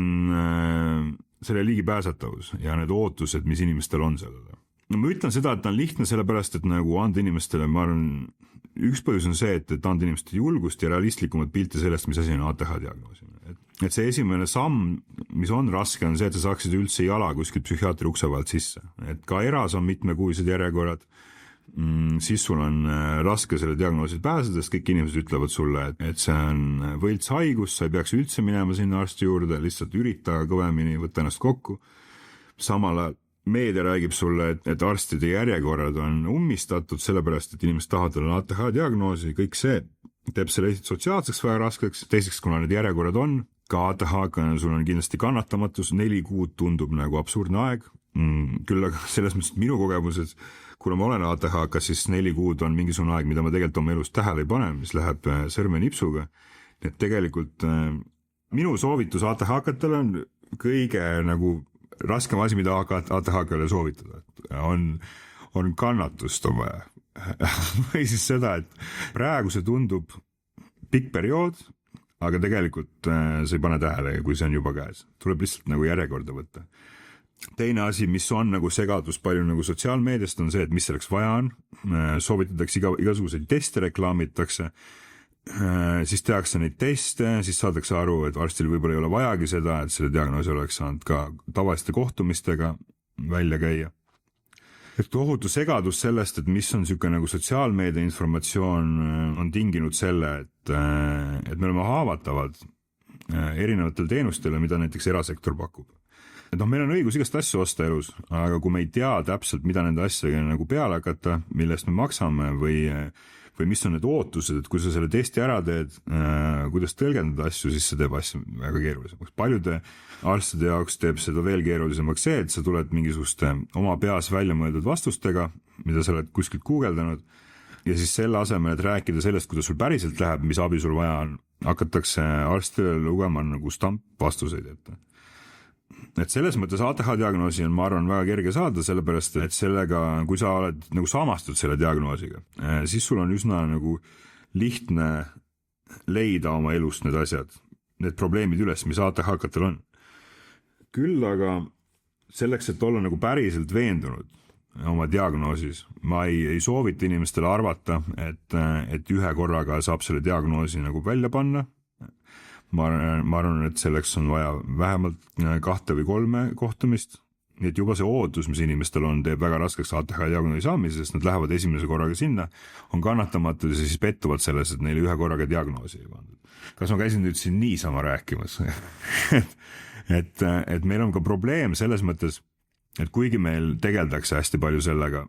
selle ligipääsetavus ja need ootused, mis inimestel on sellele. No ma ütlen seda, et ta on lihtne sellepärast, et nagu anda inimestele, ma arvan, üks põhjus on see, et anda inimestele julgust ja realistlikumat pilti sellest, mis asi on ATH diagnoosimine. Et see esimene samm, mis on raske, on see, et sa saaksid üldse jala kuskilt psühhiaatri ukse vahelt sisse. Et ka eras on mitmekuised järjekorrad, siis sul on raske selle diagnoosid pääseda, sest kõik inimesed ütlevad sulle, et see on võlts haigus, sa ei peaks üldse minema sinna arsti juurde, lihtsalt ürita kõvemini, võtta ennast kokku. Samal ajal meedia räägib sulle, et arstide järjekorrad on ummistatud, sellepärast, et inimesed tahavad olla ATH diagnoosi, kõik see teeb selle sotsiaalseks väga raskeks, teiseks, kuna need järjekorrad on, ka ATH-ga sul on kindlasti kannatamatus, 4 kuud tundub nagu absurdne aeg, küll aga selles mõttes, et minu kogemused, kuna ma olen ATH-ga, siis 4 kuud on mingisugune aeg, mida ma tegelikult oma elus tähele ei pane, mis läheb sõrmenipsuga, et tegelikult minu soovitus ATH-katele on kõige nagu raskem asi, mida ATH-kale soovitada, on kannatust on vaja. Või siis seda, et praegu see tundub pikk periood, aga tegelikult sa ei pane tähele, kui see on juba käes. Tuleb lihtsalt nagu järjekorda võtta. Teine asi, mis on nagu segadus palju nagu sotsiaalmeediast, on see, et mis selleks vaja on. Soovitatakse igasuguseid teste, reklaamitakse, siis tehakse neid teste, siis saadakse aru, et arstil võib-olla ei ole vajagi seda, et selle diagnoosi oleks saanud ka tavaliste kohtumistega välja käia. Et tohutu segadus sellest, et mis on niisugune nagu sotsiaalmeedia informatsioon, on tinginud selle, et me oleme haavatavad erinevatel teenustele, mida näiteks erasektor pakub. Et meil on õigus igast asju osta elus, aga kui me ei tea täpselt, mida nende asjaga nagu peale hakata, millest me maksame või mis on need ootused, et kui sa selle testi ära teed, kuidas tõlgendada asju, siis see teeb asju väga keerulisemaks. Paljude arstide jaoks teeb seda veel keerulisemaks see, et sa tuled mingisuguste oma peas välja mõeldud vastustega, mida sa oled kuskilt guugeldanud, ja siis selle asemel, et rääkida sellest, kuidas sul päriselt läheb, mis abi sul vaja on, hakatakse arstile lugema nagu vastuseid ette. Et selles mõttes ATH diagnoosi on, ma arvan, väga kerge saada, sellepärast, et sellega, kui sa oled nagu samastud selle diagnoosiga, siis sul on üsna nagu lihtne leida oma elust need asjad, need probleemid üles, mis ATH-katel on. Küll aga selleks, et olla nagu päriselt veendunud oma diagnoosis, ma ei soovita inimestele arvata, et ühe korraga saab selle diagnoosi nagu välja panna. Ma arvan, et selleks on vaja vähemalt 2 või 3 kohtumist, nii et juba see ootus, mis inimestel on, teeb väga raskeks ATH diagnoosi saamise, sest nad lähevad esimese korraga sinna, on kannatamatud ja siis pettuvad selles, et neile ühe korraga diagnoosi ei pandud. Kas ma käisin nüüd siin niisama rääkimas? et meil on ka probleem selles mõttes, et kuigi meil tegeldakse hästi palju sellega,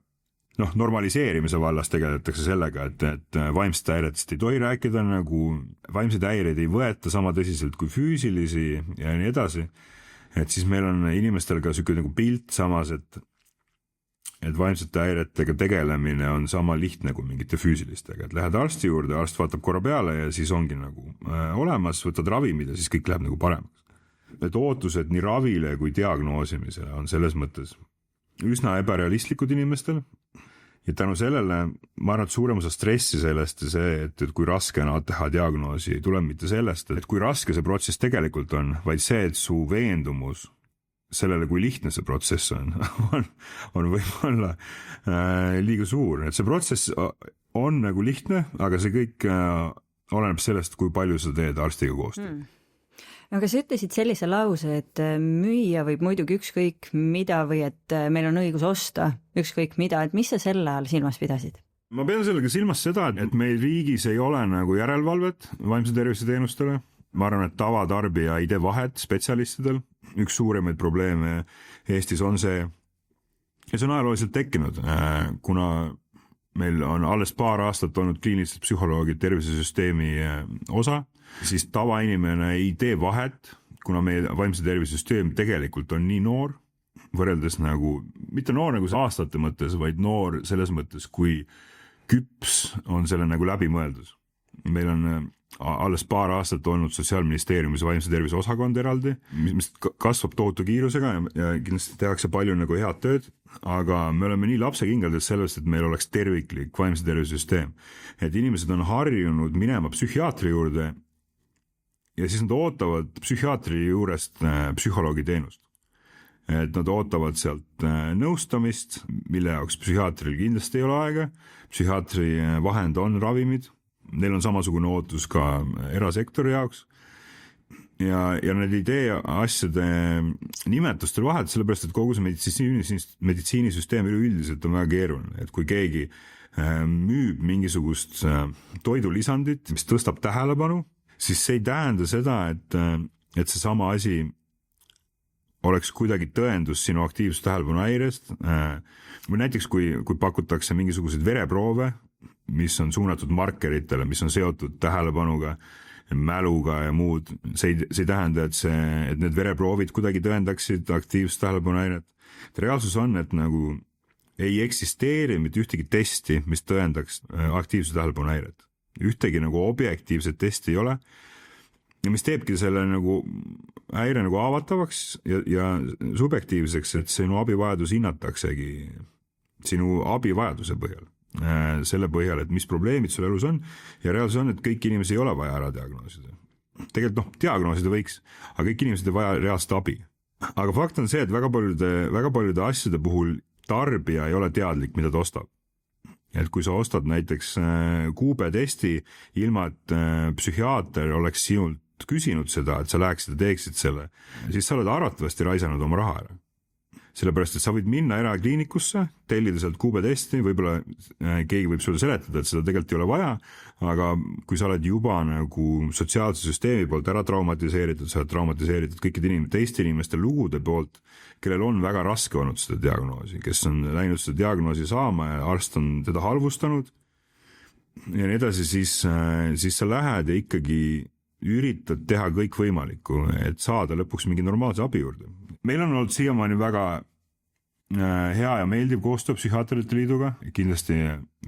normaliseerimise vallas tegeletakse sellega, et vaimsed häiretest ei tohi rääkida, nagu vaimseid häireid ei võeta sama tõsiselt kui füüsilisi ja nii edasi, et siis meil on inimestel ka niisugune nagu pilt samas, et vaimsete häiretega tegelemine on sama lihtne kui mingite füüsilistega, et lähed arsti juurde, arst vaatab korra peale ja siis ongi nagu olemas, võtad ravimid ja siis kõik läheb nagu paremaks. Et ootused nii ravile kui diagnoosimisele on selles mõttes üsna ebarealistlikud inimestel. Ja tänu sellele, ma arvan, et suurem osa stressi sellest ja see, et kui raske on ATH diagnoosi, ei tule mitte sellest, et kui raske see protsess tegelikult on, vaid see, et su veendumus sellele, kui lihtne see protsess on võib-olla liiga suur. Et see protsess on nagu lihtne, aga see kõik oleneb sellest, kui palju sa teed arstiga koostööd. Aga sa ütlesid sellise lause, et müüa võib muidugi ükskõik mida või et meil on õigus osta ükskõik mida, et mis sa selle all silmas pidasid? Ma pean sellega silmas seda, et meil riigis ei ole nagu järelevalvet vaimse tervise teenustele. ma arvan, et tavatarbija ei tee vahet spetsialistidel. Üks suuremaid probleeme Eestis on see, ja see on ajalooliselt tekkinud, kuna meil on alles paar aastat olnud kliinilised psühholoogid tervisesüsteemi osa, siis tavainimene ei tee vahet, kuna meie vaimse tervisesüsteem tegelikult on nii noor, võrreldes nagu, mitte noor nagu aastate mõttes, vaid noor selles mõttes, kui küps on selle nagu läbimõeldus. Meil on alles paar aastat olnud Sotsiaalministeeriumis vaimse tervise osakond eraldi, mis kasvab tohutu kiirusega ja kindlasti tehakse palju nagu head tööd, aga me oleme nii lapsekingades sellest, et meil oleks terviklik vaimse tervise süsteem. Et inimesed on harjunud minema psühhiaatri juurde ja siis nad ootavad psühhiaatri juurest psühholoogi teenust. Et nad ootavad sealt nõustamist, mille jaoks psühhiaatril kindlasti ei ole aega. Psühhiaatri vahend on ravimid. Neil on samasugune ootus ka erasektori jaoks. Ja need ei tee asjade nimetustel vahet, sellepärast, et kogu see meditsiinisüsteem üleüldiselt on väga keeruline. Et kui keegi müüb mingisugust toidulisandit, mis tõstab tähelepanu, siis see ei tähenda seda, et see sama asi oleks kuidagi tõendus sinu aktiivsus tähelepanu häirest. Või näiteks, kui pakutakse mingisuguseid vereproove, mis on suunatud markeritele, mis on seotud tähelepanuga, mäluga ja muud, see ei tähenda, et need vereproovid kuidagi tõendaksid aktiivsus tähelepanu häiret. Reaalsus on, et nagu ei eksisteeri mitte ühtegi testi, mis tõendaks aktiivsus tähelepanu häiret. Ühtegi nagu objektiivset testi ei ole. Ja mis teebki selle nagu häire nagu aavatavaks ja subjektiivseks, et sinu abivajadus hinnataksegi sinu abivajaduse põhjal. Selle põhjal, et mis probleemid sul elus on ja reaalsus on, et kõik inimesi ei ole vaja ära diagnoosida. Tegelikult diagnoosida võiks, aga kõik inimesed ei vaja reaalset abi. Aga fakt on see, et väga paljude asjade puhul tarbija ei ole teadlik, mida ta ostab. Et kui sa ostad näiteks kuubetesti ilma, et psühhiaater oleks sinult küsinud seda, et sa läheksid ja teeksid selle, siis sa oled arvatavasti raisanud oma raha ära. Sellepärast, et sa võid minna erakliinikusse, tellida sealt kuubetesti, võib-olla keegi võib sulle seletada, et seda tegelikult ei ole vaja, aga kui sa oled juba nagu sotsiaalse süsteemi poolt ära traumatiseeritud, sa oled traumatiseeritud kõikide teiste inimeste lugude poolt, kellel on väga raske olnud seda diagnoosi, kes on läinud seda diagnoosi saama ja arst on teda halvustanud ja nii edasi, siis sa lähed ja ikkagi üritad teha kõik võimalikku, et saada lõpuks mingi normaalse abi juurde. Meil on olnud siiamaani väga hea ja meeldiv koostöö Psühhiaatrite Liiduga. Kindlasti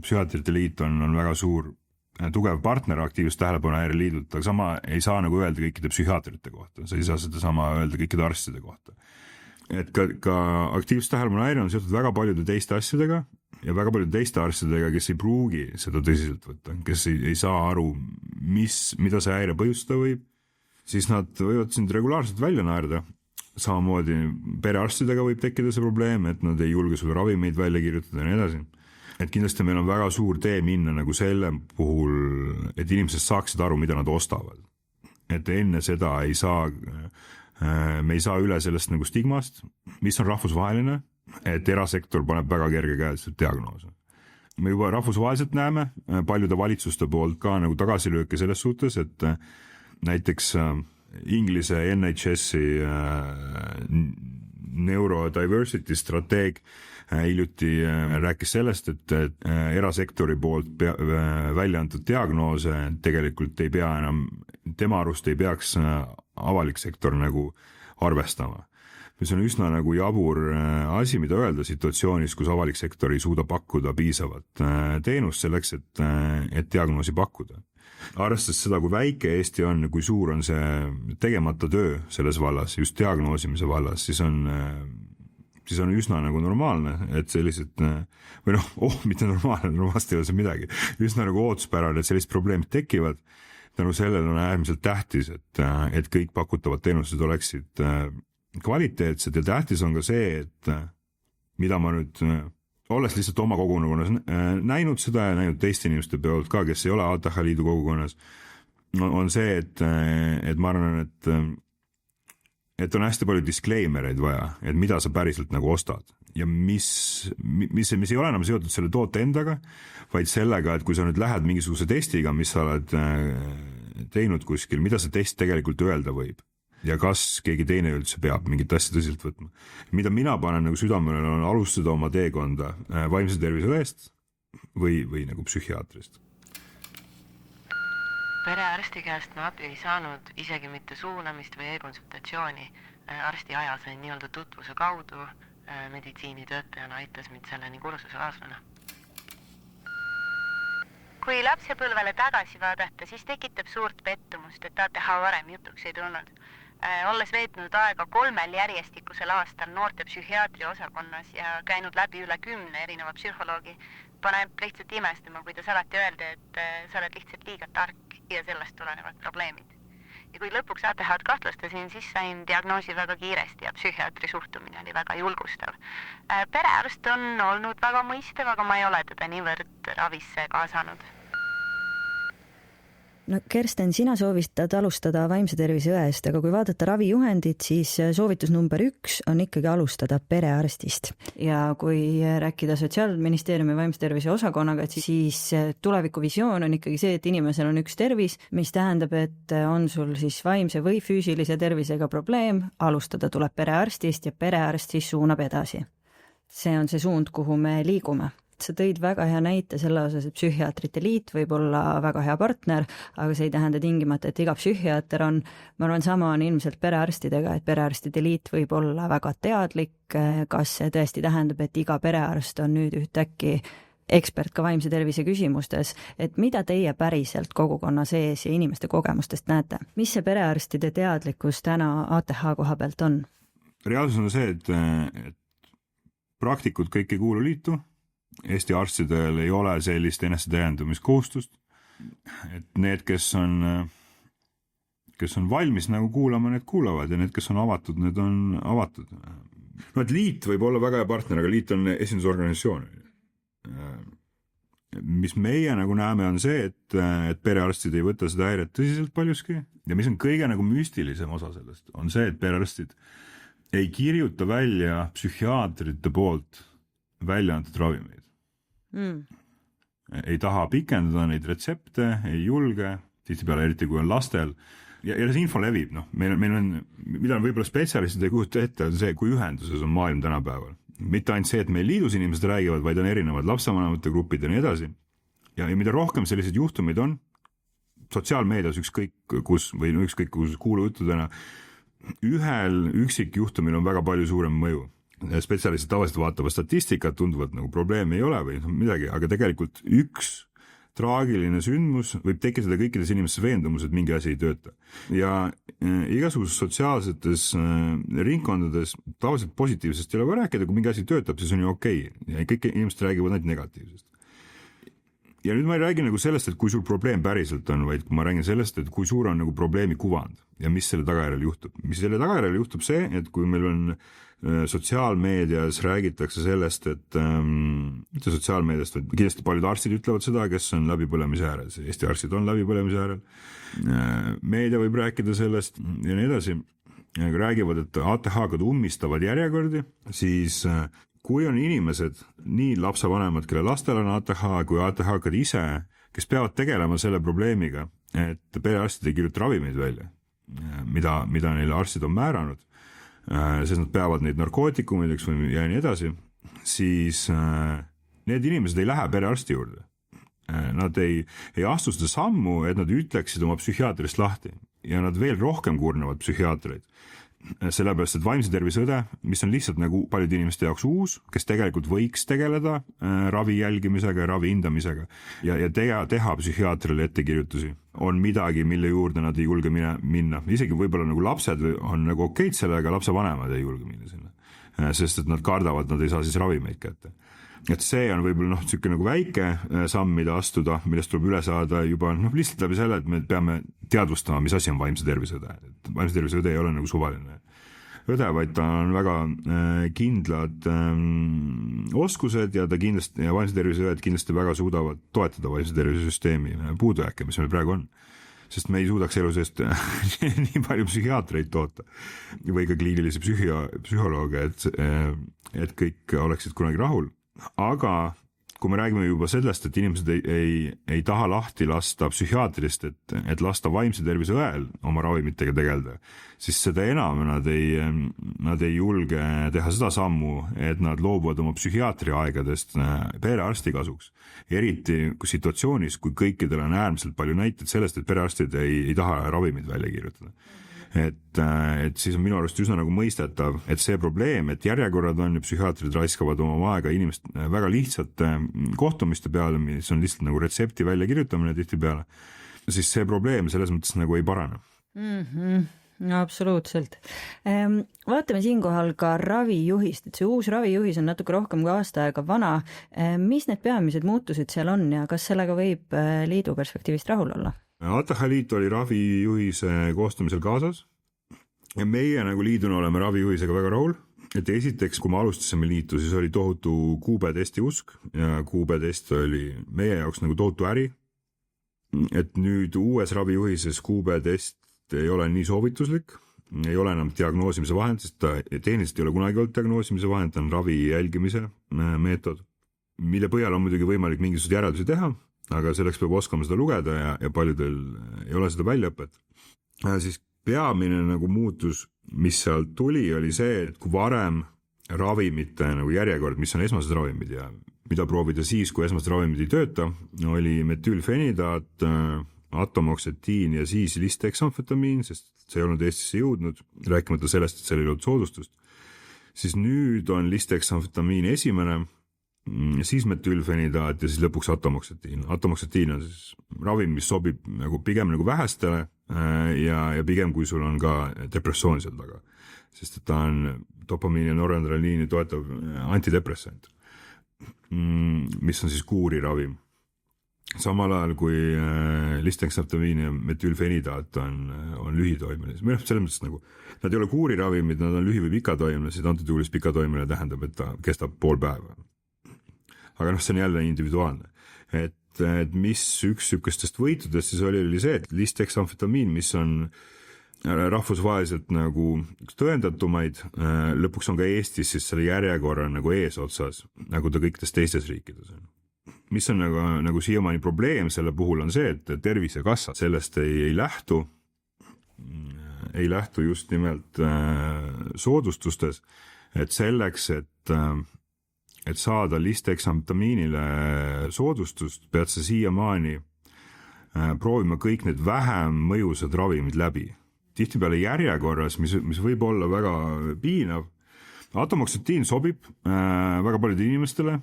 Psühhiaatrite Liit on väga suur, tugev partner aktiivsus tähelepanu häire liidult, aga sama ei saa nagu öelda kõikide psühhiaatrite kohta. Sa ei saa seda sama öelda kõikide arstide kohta. Et ka aktiivsus tähelepanu häire on seotud väga paljude teiste asjadega ja väga paljude teiste arstidega, kes ei pruugi seda tõsiselt võtta, kes ei saa aru, mida see häire põhjustada võib, siis nad võivad sind regulaarselt välja naerda. Samamoodi perearstidega võib tekkida see probleem, et nad ei julge sulle ravimeid välja kirjutada ja nii edasi. Et kindlasti meil on väga suur tee minna nagu selle puhul, et inimesed saaksid aru, mida nad ostavad. Et enne seda me ei saa üle sellest nagu stigmast, mis on rahvusvaheline, et erasektor paneb väga kergekäeliselt diagnoose. Me juba rahvusvaheliselt näeme paljude valitsuste poolt ka nagu tagasilööke selles suhtes, et näiteks Inglise NHS-i neurodiversity strateeg hiljuti rääkis sellest, et erasektori poolt välja antud diagnoose tegelikult ei pea enam, tema arust ei peaks avalik sektor nagu arvestama. Mis on üsna nagu jabur asi, mida öelda situatsioonis, kus avalik sektor ei suuda pakkuda piisavat teenust selleks, et diagnoosi pakkuda. Arvestades seda, kui väike Eesti on, kui suur on see tegemata töö selles vallas, just diagnoosimise vallas, siis on üsna nagu normaalne, et sellised, või mitte normaalne, normaalselt ei ole see midagi, üsna nagu ootuspärane, et sellised probleemid tekivad. Tänu sellele on äärmiselt tähtis, et kõik pakutavad teenused oleksid kvaliteetsed ja tähtis on ka see, et mida ma nüüd olles lihtsalt oma kogukonnas näinud seda ja näinud teiste inimeste pealt ka, kes ei ole ATH Liidu kogukonnas, on see, et ma arvan, et on hästi palju disclaimereid vaja, et mida sa päriselt nagu ostad ja mis ei ole enam seotud selle toote endaga, vaid sellega, et kui sa nüüd lähed mingisuguse testiga, mis sa oled teinud kuskil, mida see test tegelikult öelda võib ja kas keegi teine üldse peab mingit asja tõsiselt võtma. Mida mina panen nagu südamele on alustada oma teekonda vaimse tervise õest või nagu psühhiaatrist. Perearsti käest ma abi ei saanud isegi mitte suunamist või e-konsultatsiooni. Arsti aja sain nii-öelda tutvuse kaudu, meditsiinitöötajana aitas mind selleni kursuselaaslane. Kui lapsepõlvele tagasi vaadata, siis tekitab suurt pettumust, et ATH varem jutuks ei tulnud. Olles veetnud aega 3 järjestikusel aastal noorte psühhiaatri osakonnas ja käinud läbi üle 10 erineva psühholoogi, paneb lihtsalt imestama, kuidas alati öelda, et sa oled lihtsalt liiga tark ja sellest tulenevad probleemid. Ja kui lõpuks ATH-d kahtlustasin, siis sain diagnoosi väga kiiresti ja psühhiaatri suhtumine oli väga julgustav. Perearst on olnud väga mõistev, aga ma ei ole teda niivõrd ravisse kaasanud. No Kersten, sina soovitad alustada vaimse tervise õest, aga kui vaadata ravijuhendit, siis soovitus number 1 on ikkagi alustada perearstist. Ja kui rääkida Sotsiaalministeeriumi vaimse tervise osakonnaga, siis tulevikuvisioon on ikkagi see, et inimesel on üks tervis, mis tähendab, et on sul siis vaimse või füüsilise tervisega probleem, alustada tuleb perearstist ja perearst siis suunab edasi. See on see suund, kuhu me liigume. Sa tõid väga hea näite selle osas, et psühhiaatrite liit võib olla väga hea partner, aga see ei tähenda tingimata, et iga psühhiaater on, ma arvan, sama on ilmselt perearstidega, et perearstide liit võib olla väga teadlik, kas see tõesti tähendab, et iga perearst on nüüd ühtäkki ekspert ka vaimse tervise küsimustes, et mida teie päriselt kogukonna sees ja inimeste kogemustest näete? Mis see perearstide teadlikkus täna ATH koha pealt on? Reaalsus on see, et praktikud kõik ei kuulu liitu, Eesti arstidel ei ole sellist enesetõendumiskohustust, et need, kes on valmis nagu kuulama, need kuulavad ja need, kes on avatud, need on avatud. No, et liit võib olla väga hea partner, aga liit on esindusorganisatsioon. Mis meie nagu näeme on see, et perearstid ei võta seda häiret tõsiselt paljuski ja mis on kõige nagu müstilisem osa sellest, on see, et perearstid ei kirjuta välja psühhiaatrite poolt välja antud ravimeid. Ei taha pikendada neid retsepte, ei julge, tihtipeale eriti kui on lastel ja see info levib, meil on, mida on võib-olla spetsialistid ei kujuta ette, on see, kui ühenduses on maailm tänapäeval. Mitte ainult see, et meil liidus inimesed räägivad, vaid on erinevad lapsevanemate grupid ja nii edasi. Ja mida rohkem selliseid juhtumeid on, sotsiaalmeedias ükskõik kus kuulujuttudena, ühel üksikjuhtumil on väga palju suurem mõju. Spetsialistid tavaliselt vaatavad statistikat, tunduvad nagu probleemi ei ole või midagi, aga tegelikult üks traagiline sündmus võib tekitada kõikides inimestes veendumus, et mingi asi ei tööta. Ja igasuguses sotsiaalsetes ringkondades tavaliselt positiivsest ei ole vaja rääkida, kui mingi asi töötab, siis on ju okei. Ja kõik inimesed räägivad ainult negatiivsest. Ja nüüd ma ei räägi nagu sellest, et kui sul probleem päriselt on, vaid ma räägin sellest, et kui suur on nagu probleemi kuvand ja mis selle tagajärjel juhtub. Mis selle tagajärjel juhtub see, et kui meil on sotsiaalmeedias räägitakse sellest, et mitte sotsiaalmeediast, vaid kindlasti paljud arstid ütlevad seda, kes on läbipõlemise äärel. Eesti arstid on läbipõlemise äärel. Meedia võib rääkida sellest ja nii edasi. Räägivad, et ATH-kad ummistavad järjekordi, siis kui on inimesed, nii lapsevanemad, kelle lastel on ATH, kui ATH-kad ise, kes peavad tegelema selle probleemiga, et perearstid ei kirjuta ravimeid välja, mida neile arstid on määranud, sest nad peavad neid narkootikumideks ja nii edasi, siis need inimesed ei lähe perearsti juurde. Nad ei astu seda sammu, et nad ütleksid oma psühhiaatrist lahti ja nad veel rohkem kurnevad psühhiaatreid. Sellepärast, et vaimse tervise õde, mis on lihtsalt nagu paljude inimeste jaoks uus, kes tegelikult võiks tegeleda ravi jälgimisega ja ravi hindamisega ja teha psühhiaatrile ettekirjutusi, on midagi, mille juurde nad ei julge minna. Isegi võib-olla nagu lapsed on nagu okeid sellega, lapsevanemad ei julge minna sinna, sest et nad kardavad, nad ei saa siis ravimeid kätte. Et see on võib-olla selline nagu väike samm, mida astuda, millest tuleb üle saada juba lihtsalt läbi selle, et me peame teadvustama, mis asi on vaimse tervise õde. Vaimse tervise õde ei ole nagu suvaline õde, vaid ta on väga kindlad oskused ja vaimse tervise õed kindlasti väga suudavad toetada vaimse tervise süsteemi puudujääke, mis meil praegu on. Sest me ei suudaks elu seest nii palju psühhiaatreid toota või ka kliinilisi psühholooge, et kõik oleksid kunagi rahul. Aga kui me räägime juba sellest, et inimesed ei taha lahti lasta psühhiaatrist, et lasta vaimse tervise õel oma ravimitega tegeleda, siis seda enam nad ei julge teha seda sammu, et nad loobuvad oma psühhiaatri aegadest perearsti kasuks. Eriti situatsioonis, kui kõikidel on äärmiselt palju näiteid sellest, et perearstid ei taha ravimid välja kirjutada. Et siis on minu arust üsna nagu mõistetav, et see probleem, et järjekorrad on ja psühhiaatrid raiskavad oma aega inimest väga lihtsate kohtumiste peale, mis on lihtsalt nagu retsepti välja kirjutamine tihtipeale, siis see probleem selles mõttes nagu ei parane. No, absoluutselt. Vaatame siinkohal ka ravijuhist, et see uus ravijuhis on natuke rohkem kui aasta aega vana. Mis need peamised muutused seal on ja kas sellega võib liidu perspektiivist rahul olla? ATH liit oli ravijuhise koostamisel kaasas ja meie nagu liiduna oleme ravijuhisega väga rahul, et esiteks, kui me alustasime liitu, siis oli tohutu QB-testi usk ja QB-test oli meie jaoks nagu tohutu äri, et nüüd uues ravijuhises QB-test ei ole nii soovituslik, ei ole enam diagnoosimise vahend, sest ta tehniliselt ei ole kunagi olnud diagnoosimise vahend, ta on ravi jälgimise meetod, mille põhjal on muidugi võimalik mingisuguseid järeldusi teha, aga selleks peab oskama seda lugeda ja paljudel ei ole seda väljaõpet. Siis peamine nagu muutus, mis sealt tuli, oli see, et kui varem ravimite nagu järjekord, mis on esmased ravimid ja mida proovida siis, kui esmased ravimid ei tööta, oli metüülfenidaat, atomoxetiin ja siis lisdexamfetamiin, sest see ei olnud Eestisse jõudnud, rääkimata sellest, et seal ei olnud soodustust. Siis nüüd on lisdexamfetamiin esimene, siis metüülfenidaat ja siis lõpuks atomoxetiin. Atomoxetiin on siis ravim, mis sobib nagu pigem nagu vähestele ja pigem kui sul on ka depressioon seal taga, sest et ta on dopamiini ja noradrenaliini toetav antidepressant, mis on siis kuuriravim. Samal ajal kui lisdexamfetamiin ja metüülfenidaat on lühitoimelised. Meil selles mõttes nagu, nad ei ole kuuriravimid, nad on lühi- või pikatoimelised, antud juhulis pikatoimeline tähendab, et ta kestab pool päeva. Aga see on jälle individuaalne. Et mis üks sükestest võitudest siis oli see, et lisdexamfetamiin, mis on rahvusvaheliselt nagu üks tõendatumaid, lõpuks on ka Eestis siis selle järjekorra nagu eesotsas, nagu ta kõikides teistes riikides on. Mis on nagu siiamaani probleem selle puhul on see, et Tervisekassa sellest ei lähtu just nimelt soodustustes, et selleks, et saada lisdexamfetamiinile soodustust, pead sa siiamaani proovima kõik need vähem mõjusad ravimid läbi. Tihtipeale järjekorras, mis võib olla väga piinav. Atomoxetiin sobib väga paljudele inimestele,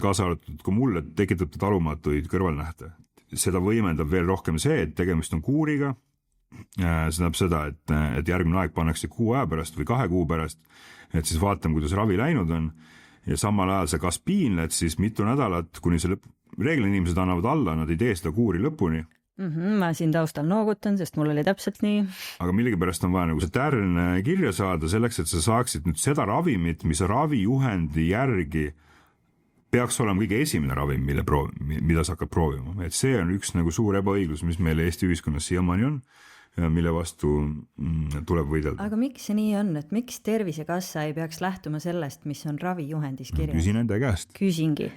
kaasa arvatud kui mulle, tekitab ta talumatuid kõrvalnähte. Seda võimendab veel rohkem see, et tegemist on kuuriga. See tähendab seda, et järgmine aeg pannakse 6 aja pärast või 2 kuu pärast, et siis vaatame, kuidas ravi läinud on ja samal ajal sa kas piinled siis mitu nädalat, kuni see reeglina inimesed annavad alla, nad ei tee seda kuuri lõpuni. Ma siin taustal noogutan, sest mul oli täpselt nii. Aga millegipärast on vaja nagu see tärn kirja saada selleks, et sa saaksid nüüd seda ravimit, mis ravijuhendi järgi peaks olema kõige esimene ravim, mida sa hakkad proovima. Et see on üks nagu suur ebaõiglus, mis meil Eesti ühiskonnas siiamaani on, mille vastu tuleb võidelda. Aga miks see nii on, et miks Tervisekassa ei peaks lähtuma sellest, mis on ravijuhendis kirjas? Küsin enda käest. Küsingi.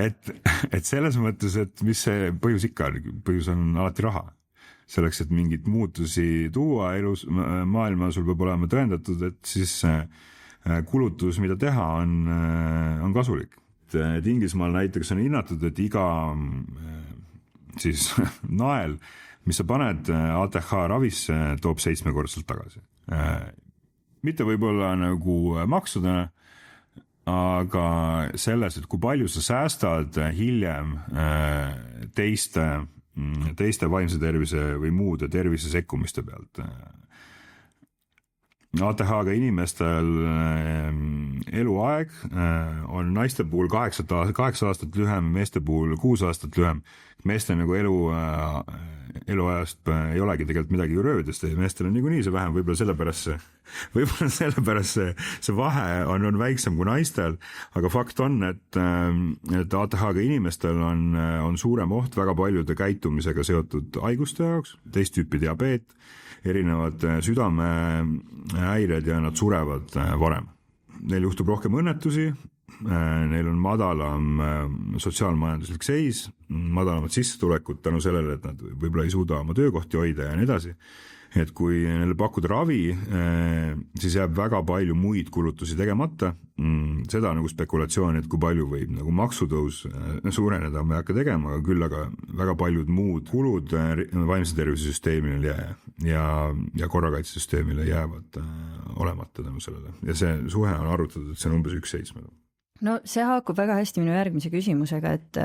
et selles mõttes, et mis see põhjus ikka on? Põhjus on alati raha. Selleks, et mingit muutusi tuua elus, maailma sul peab olema tõendatud, et siis kulutus, mida teha, on kasulik. Et Inglismaal näiteks on hinnatud, et iga siis nael, mis sa paned ATH ravisse, toob 7-kordselt tagasi. Mitte võib-olla nagu maksudena, aga selles, et kui palju sa säästad hiljem teiste vaimse tervise või muude tervise sekkumiste pealt. ATH-ga inimestel eluaeg on naiste puhul 8 aastat lühem, meeste puhul 6 aastat lühem. Meeste nagu eluajast ei olegi tegelikult midagi röödest, meestel on niikuinii see vähem, võib-olla sellepärast see vahe on väiksem kui naistel, aga fakt on, et ATH-ga inimestel on suurem oht väga paljude käitumisega seotud haiguste jaoks, teist tüüpi diabeet, erinevad südamehäired ja nad surevad varem. Neil juhtub rohkem õnnetusi, neil on madalam sotsiaalmajanduslik seis, madalamad sissetulekud tänu sellele, et nad võib-olla ei suuda oma töökohti hoida ja nii edasi. Et kui neile pakkuda ravi, siis jääb väga palju muid kulutusi tegemata. Seda nagu spekulatsiooni, et kui palju võib nagu maksutõus suureneda, me ei hakka tegema, aga küll aga väga paljud muud kulud vaimse tervisesüsteemile ja korrakaitsesüsteemile jäävad olemata tänu sellele. Ja see suhe on arvutatud, et see on umbes 1:7. No see haakub väga hästi minu järgmise küsimusega, et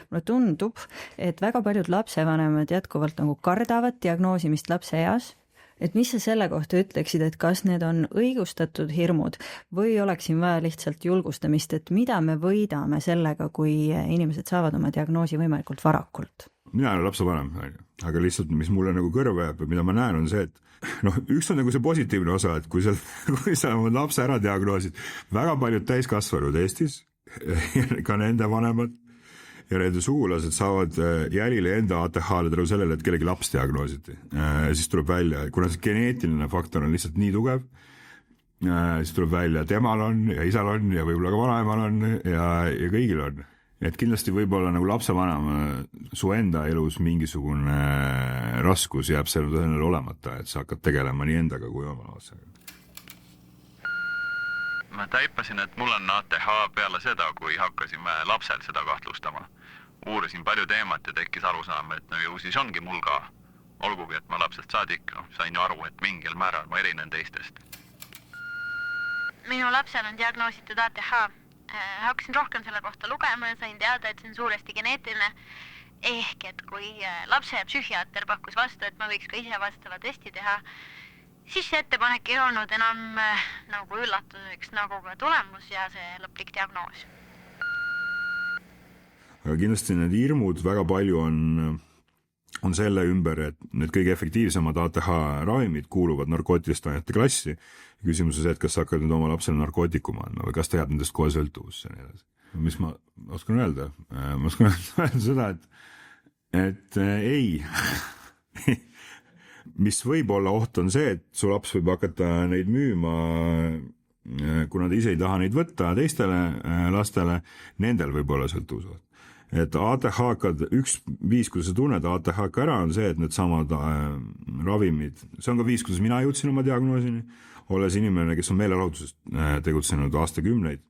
mulle tundub, et väga paljud lapsevanemad jätkuvalt nagu kardavad diagnoosimist lapse eas. Et mis sa selle kohta ütleksid, et kas need on õigustatud hirmud või oleks siin vaja lihtsalt julgustamist, et mida me võidame sellega, kui inimesed saavad oma diagnoosi võimalikult varakult? Mina olen lapsevanem, aga lihtsalt mis mulle nagu kõrva jääb ja mida ma näen on see, et üks on nagu see positiivne osa, et kui sa oma lapse ära diagnoosid, väga paljud täiskasvanud Eestis, ka nende vanemad ja nende sugulased saavad jälile enda ATH-le tänu sellele, et kellegi laps diagnoositi. Siis tuleb välja, kuna see geneetiline faktor on lihtsalt nii tugev, siis tuleb välja, temal on ja isal on ja võib-olla ka vanaemal on ja kõigil on. Et kindlasti võib-olla nagu lapsevanema su enda elus mingisugune raskus jääb selle tõenäoliselt olemata, et sa hakkad tegelema nii endaga kui oma lapsega. Ma taipasin, et mul on ATH peale seda, kui hakkasime lapsel seda kahtlustama. Uurisin palju teemat ja tekkis arusaama, et no ju siis ongi mul ka. Olgugi, et ma lapselt saadik sain ju aru, et mingil määral ma erinen teistest. Minu lapsel on diagnoositud ATH. Hakkasin rohkem selle kohta lugema ja sain teada, et see on suuresti geneetiline. Ehk, et kui lapse psühhiaater pakkus vastu, et ma võiks ka ise vastava testi teha, siis see ettepanek ei olnud enam nagu üllatuseks nagu ka tulemus ja see lõplik diagnoos. Aga kindlasti need hirmud väga palju on selle ümber, et need kõige efektiivsemad ATH ravimid kuuluvad narkootiliste ainete klassi. Küsimus on see, et kas sa hakkad nüüd oma lapsele narkootikuma andma või kas ta jääb nendest kohe sõltuvusse. Mis ma oskan öelda? Ma oskan öelda seda, et ei. Mis võib olla oht on see, et su laps võib hakata neid müüma, kuna ta ise ei taha neid võtta teistele lastele, nendel võib olla sõltuvused. Et ATH-kad, üks viis, kuidas sa tunned ATH-ka ära, on see, et need samad ravimid, see on ka viis, kuidas mina jõudsin oma diagnoosini, olles inimene, kes on meelelahutusest tegutsenud aastakümneid,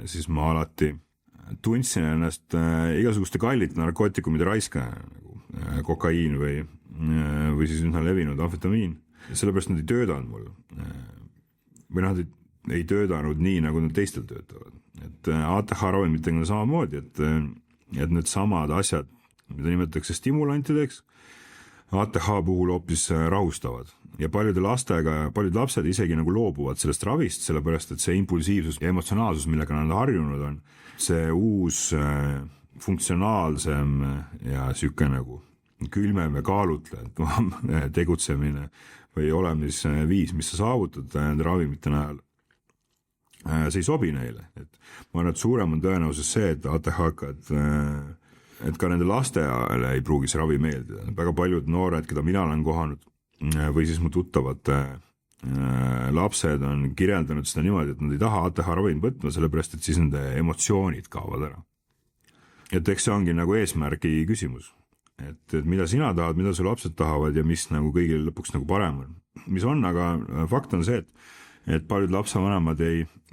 siis ma alati tundsin ennast igasuguste kallite narkootikumide raiska, nagu kokaiin või siis üsna levinud amfetamiin. Sellepärast nad ei töötanud mul. Või nad ei töötanud nii, nagu nad teistel töötavad. Et ATH-ravimitega on samamoodi, et need samad asjad, mida nimetatakse stimulantideks, ATH puhul hoopis rahustavad. Ja paljud lapsed isegi nagu loobuvad sellest ravist, sellepärast et see impulsiivsus ja emotsionaalsus, millega nad harjunud on, see uus funktsionaalsem ja siuke nagu külmem ja kaalutlev tegutsemine või olemisviis, mis sa saavutad nende ravimite najal, see ei sobi neile. Et ma arvan, et suurem on tõenäosus see, et ATH-kad, et ka nende lastele ei pruugi see ravi meeldida. Väga paljud noored, keda mina olen kohanud, või siis mu tuttavad lapsed on kirjeldanud seda niimoodi, et nad ei taha ATH-ravim võtma, sellepärast, et siis nende emotsioonid kaovad ära. Et eks see ongi nagu eesmärgi küsimus. Et mida sina tahad, mida su lapsed tahavad ja mis nagu kõigil lõpuks nagu parem on. Mis on, aga fakt on see, et paljud lapsevanemad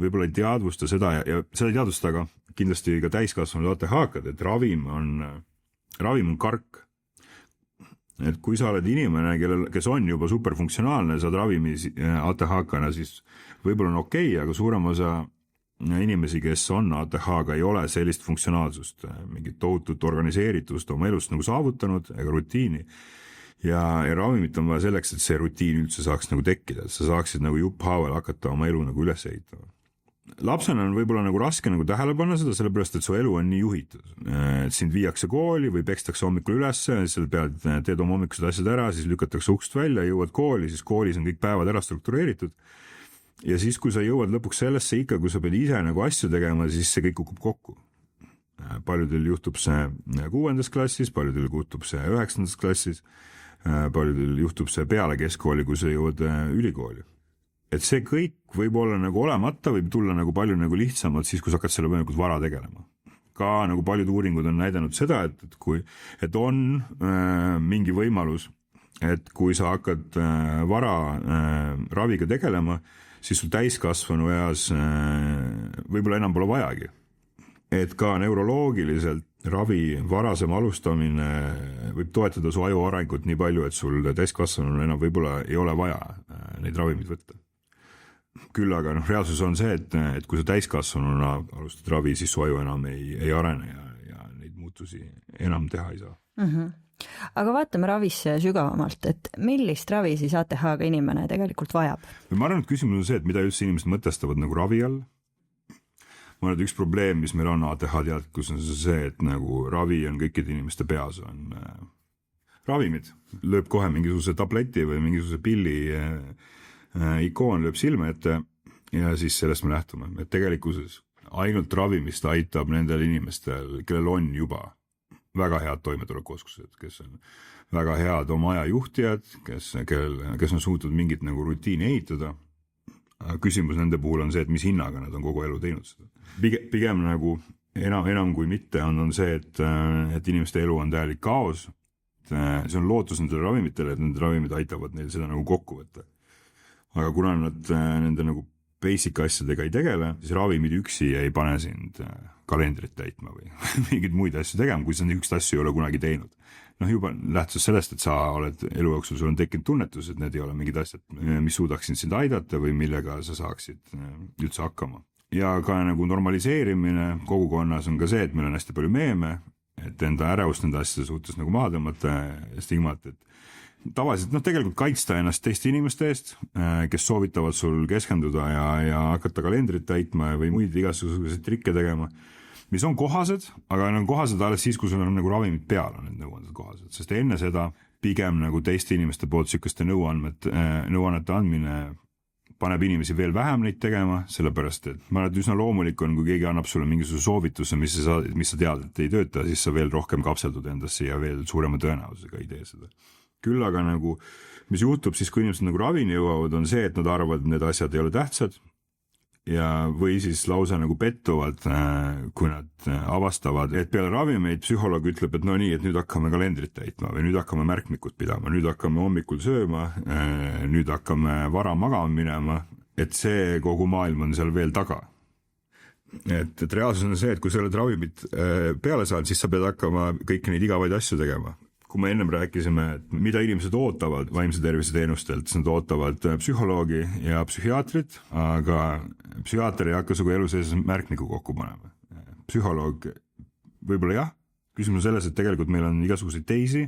võib-olla ei teadvusta seda ja seda ei teadvusta, aga kindlasti ka täiskasvanud ATH-kad, et ravim on kark. Et kui sa oled inimene, kes on juba superfunktsionaalne, saad ravimi ATH-kana, siis võib-olla on okei, aga suurem osa inimesi, kes on ATH-ga, ei ole sellist funktsionaalsust, mingit tohutut organiseeritust oma elust nagu saavutanud ega rutiini. Ja ravimit on vaja selleks, et see rutiin üldse saaks nagu tekkida, et sa saaksid nagu jupphaaval hakata oma elu nagu üles ehitama. Lapsena on võib-olla nagu raske nagu tähele panna seda, sellepärast, et su elu on nii juhitud. Sind viiakse kooli või pekstakse hommikul üles, selle pealt teed oma hommikused asjad ära, siis lükatakse ukst välja, jõuad kooli, siis koolis on kõik päevad ära struktureeritud. Ja siis, kui sa jõuad lõpuks sellesse ikka, kui sa pead ise nagu asju tegema, siis see kõik kukub kokku. Paljudel juhtub see 6. klassis, paljudel juhtub see 9. klassis, paljudel juhtub see peale keskkooli, kui sa jõuad ülikooli. et see kõik võib olla nagu olemata, võib tulla nagu palju nagu lihtsamalt siis, kui sa hakkad selle võimalikult vara tegelema. Ka nagu paljud uuringud on näidanud seda, et on mingi võimalus, et kui sa hakkad vara raviga tegelema, siis sul täiskasvanu eas võib-olla enam pole vajagi. Et ka neuroloogiliselt ravi varasem alustamine võib toetada su aju arengut nii palju, et sul täiskasvanuna enam võib-olla ei ole vaja neid ravimid võtta. Küll aga reaalsus on see, et kui sa täiskasvanuna alustad ravi, siis su aju enam ei arene ja neid muutusi enam teha ei saa. Aga vaatame ravisse sügavamalt, et millist ravi siis ATH-ga inimene tegelikult vajab? Ma arvan, et küsimus on see, et mida üldse inimesed mõtestavad nagu ravi all. Ma arvan, et üks probleem, mis meil on ATH teadlikkus, on see, et nagu ravi on kõikide inimeste peas on ravimid. Lööb kohe mingisuguse tableti või mingisuguse pilli ikoon lööb silme ette ja siis sellest me lähtume. Et tegelikkuses ainult ravimist aitab nendel inimestel, kellel on juba väga head toimetulekuoskused, kes on väga head oma aja juhtijad, kes on suutnud mingit nagu rutiini ehitada. Küsimus nende puhul on see, et mis hinnaga nad on kogu elu teinud seda. Pigem nagu enam kui mitte on see, et inimeste elu on täielik kaos. See on lootus nendele ravimitele, et nende ravimid aitavad neil seda nagu kokku võtta. Aga kuna nad nende nagu basic asjadega ei tegele, siis ravimid üksi ei pane sind kalendrit täitma või mingid muid asju tegema, kui sa niisugust asju ei ole kunagi teinud. Juba lähtus sellest, et sa oled elu jooksul, sul on tekkinud tunnetus, et need ei ole mingid asjad, mis suudaksid sind aidata või millega sa saaksid üldse hakkama. Ja ka nagu normaliseerimine kogukonnas on ka see, et meil on hästi palju meeme, et enda ärevust nende asjade suhtes nagu maha tõmmata stigmat, et tavaliselt tegelikult kaitsta ennast teiste inimeste eest, kes soovitavad sul keskenduda ja hakata kalendrit täitma või muid igasuguseid trikke tegema, mis on kohased, aga on kohased alles siis, kui sul on nagu ravimid peal, on need nõuanded kohased, sest enne seda pigem nagu teiste inimeste poolt sükeste nõuannete andmine paneb inimesi veel vähem neid tegema, sellepärast et ma arvan, et üsna loomulik on, kui keegi annab sulle mingisuguse soovituse, mis sa tead, et ei tööta, siis sa veel rohkem kapseldud endasse ja veel suurema tõenäosusega ei tee seda. Küll aga nagu, mis juhtub siis, kui inimesed nagu ravini jõuavad, on see, et nad arvavad, et need asjad ei ole tähtsad või siis lausa nagu pettuvalt, kui nad avastavad, et peale ravimeid psühholoog ütleb, et no nii, et nüüd hakkame kalendrit täitma või nüüd hakkame märkmikut pidama, nüüd hakkame hommikul sööma, nüüd hakkame vara magama minema, et see kogu maailm on seal veel taga. Et reaalsus on see, et kui sa oled ravimid peale saanud, siis sa pead hakkama kõiki neid igavaid asju tegema. Kui me ennem rääkisime, et mida inimesed ootavad vaimse tervise teenustelt, siis nad ootavad psühholoogi ja psühhiaatrit, aga psühhiaater ei hakka sugu elu sees märkmiku kokku panema. Psühholoog võib-olla jah, küsimus on selles, et tegelikult meil on igasuguseid teisi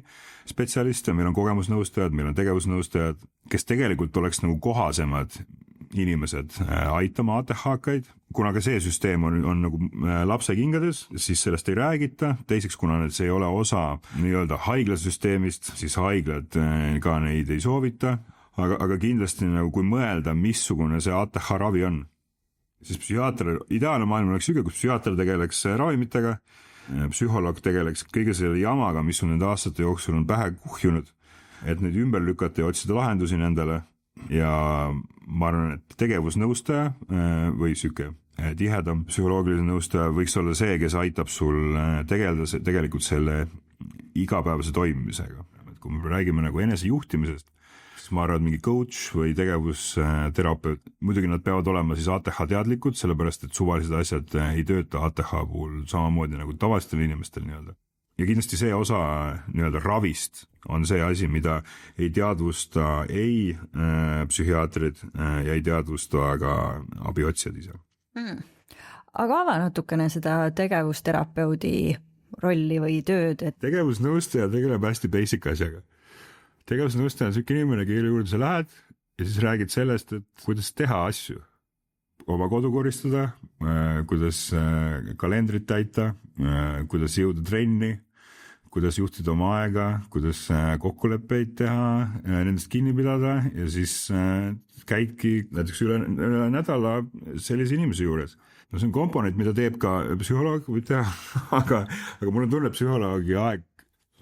spetsialiste, meil on kogemusnõustajad, meil on tegevusnõustajad, kes tegelikult oleks nagu kohasemad inimesed aitama ATH-kaid, kuna ka see süsteem on nagu lapse kingades, siis sellest ei räägita, teiseks kuna see ei ole osa nii-öelda haiglasüsteemist, siis haiglad ka neid ei soovita, aga kindlasti nagu kui mõelda, missugune see ATH ravi on, siis psühhiaater, ideaalne maailm oleks süge, kus psühhiaater tegeleks ravimitega, psühholoog tegeleks kõige selle jamaga, mis on nende aastate jooksul on pähe kuhjunud, et neid ümber lükata ja otsida lahendusi nendele. Ja ma arvan, et tegevusnõustaja või süke tihedam psühholoogiline nõustaja võiks olla see, kes aitab sul tegeleda tegelikult selle igapäevase toimimisega. Et kui me räägime nagu enesejuhtimisest, siis ma arvan, et mingi coach või tegevusterapeut, muidugi nad peavad olema siis ATH teadlikud, sellepärast et suvalised asjad ei tööta ATH puhul samamoodi nagu tavalistel inimestel nii-öelda. Ja kindlasti see osa nii-öelda ravist on see asi, mida ei teadvusta ei psühhiaatrid ja ei teadvusta ka abiotsijad ise. Aga ava natukene seda tegevusterapeudi rolli või tööd. Tegevusnõustaja tegeleb hästi basic asjaga. Tegevusnõustaja on selline inimene, kelle juurde sa lähed ja siis räägid sellest, et kuidas teha asju. Oma kodu koristada, kuidas kalendrit täita, kuidas jõuda trenni, kuidas juhtida oma aega, kuidas kokkuleppeid teha, nendest kinni pidada ja siis käidki näiteks üle nädala sellise inimese juures. No see on komponent, mida teeb ka psühholoog, võib teha, aga mul on tunne, psühholoogi aeg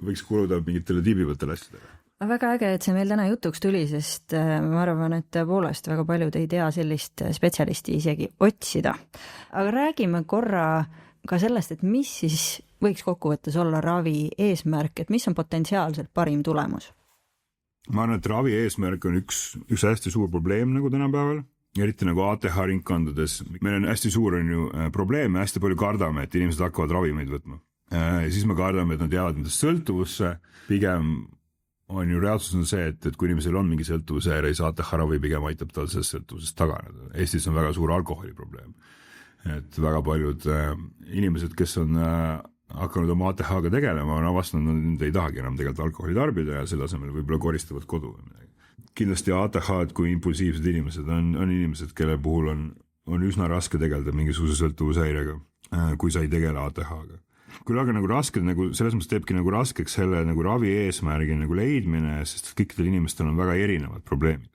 võiks kuluda mingitele tiibivatele asjadele. Väga äge, et see meil täna jutuks tuli, sest ma arvan, et tõepoolest väga paljud ei tea sellist spetsialisti isegi otsida. Aga räägime korra ka sellest, et mis siis võiks kokkuvõttes olla ravi eesmärk, et mis on potentsiaalselt parim tulemus? Ma arvan, et ravi eesmärk on üks hästi suur probleem nagu tänapäeval, eriti nagu ATH ringkondades. Meil on hästi suur on ju probleem ja hästi palju kardame, et inimesed hakkavad ravimeid võtma. Ja siis me kardame, et nad jäävad nendest sõltuvusse, pigem on ju reaalsus on see, et kui inimesel on mingi sõltuvuse ja siis ATH ravi pigem aitab tal sellest sõltuvusest taganeda. Eestis on väga suur alkoholiprobleem. Et väga paljud inimesed, kes on hakanud oma ATH-ga tegelema, on avastanud, et nad ei tahagi enam tegelikult alkoholi tarbida ja selle asemel võib-olla koristavad kodu või midagi. Kindlasti ATH-d kui impulsiivsed inimesed on inimesed, kelle puhul on üsna raske tegeleda mingisuguse sõltuvushäirega, kui sa ei tegele ATH-ga. Küll aga nagu raske, nagu selles mõttes teebki nagu raskeks selle nagu ravi eesmärgi nagu leidmine, sest kõikidel inimestel on väga erinevad probleemid.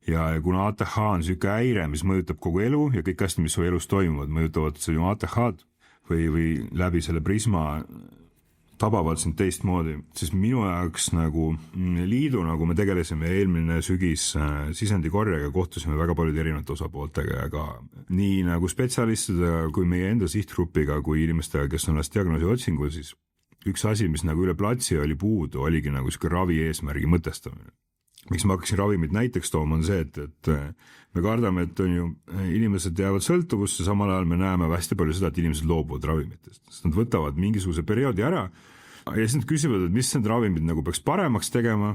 Ja kuna ATH on selline häire, mis mõjutab kogu elu ja kõik asjad, mis su elus toimuvad, mõjutavad sinu ATH-d või läbi selle prisma tabavad sind teistmoodi, siis minu jaoks nagu liidu, nagu me tegelesime eelmine sügis sisendikorjaga, kohtusime väga paljude erinevate osapooltega ja ka nii nagu spetsialistidega kui meie enda sihtgrupiga kui inimestega, kes on ennast diagnoosi otsingul, siis üks asi, mis nagu üle platsi oli puudu, oligi nagu selline ravi eesmärgi mõtestamine. Miks ma hakkasin ravimid näiteks tooma, on see, et me kardame, et on ju inimesed jäävad sõltuvusse, samal ajal me näeme hästi palju seda, et inimesed loobuvad ravimitest. Sest nad võtavad mingisuguse perioodi ära ja siis nad küsivad, et mis need ravimid nagu peaks paremaks tegema,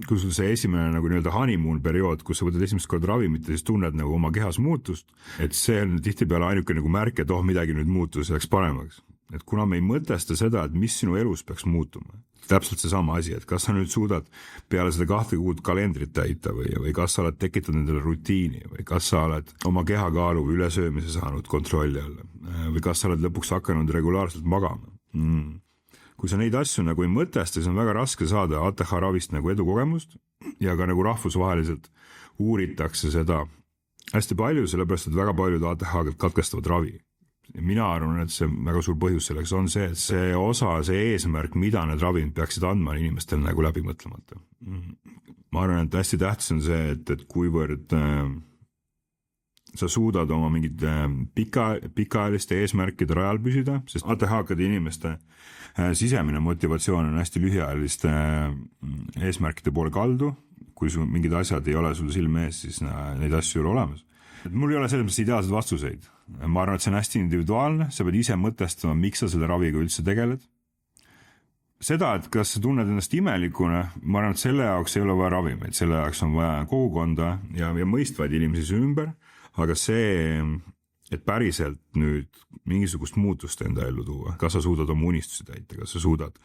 kui sul see esimene nagu nii-öelda honeymoon periood, kus sa võtad esimest korda ravimit ja siis tunned nagu oma kehas muutust, et see on tihtipeale ainuke nagu märk, et midagi nüüd muutus ja läks paremaks. Et kuna me ei mõtesta seda, et mis sinu elus peaks muutuma, täpselt see sama asi, et kas sa nüüd suudad peale seda 2 kuud kalendrit täita või kas sa oled tekitanud endale rutiini või kas sa oled oma kehakaalu või ülesöömise saanud kontrolli alla või kas sa oled lõpuks hakanud regulaarselt magama. Kui sa neid asju nagu ei mõtesta, siis on väga raske saada ATH ravist nagu edukogemust ja ka nagu rahvusvaheliselt uuritakse seda hästi palju, sellepärast et väga paljud ATH-d katkestavad ravi. Mina arvan, et see väga suur põhjus selleks on see, et see osa, see eesmärk, mida need ravimid peaksid andma inimestel nagu läbi mõtlemata. Ma arvan, et hästi tähtis on see, et kuivõrd sa suudad oma mingid pikaajaliste eesmärkide rajal püsida, sest ATH-kade inimeste sisemine motivatsioon on hästi lühiajaliste eesmärkide poole kaldu. Kui sul mingid asjad ei ole sul silme ees, siis neid asju ei ole olemas. Mul ei ole selles mõttes ideaalseid vastuseid. Ma arvan, et see on hästi individuaalne, sa pead ise mõtestama, miks sa selle raviga üldse tegeled. Seda, et kas sa tunned ennast imelikuna, ma arvan, et selle jaoks ei ole vaja ravimeid, selle jaoks on vaja kogukonda ja mõistvaid inimesi ümber, aga see, et päriselt nüüd mingisugust muutust enda ellu tuua, kas sa suudad oma unistusi täita, kas sa suudad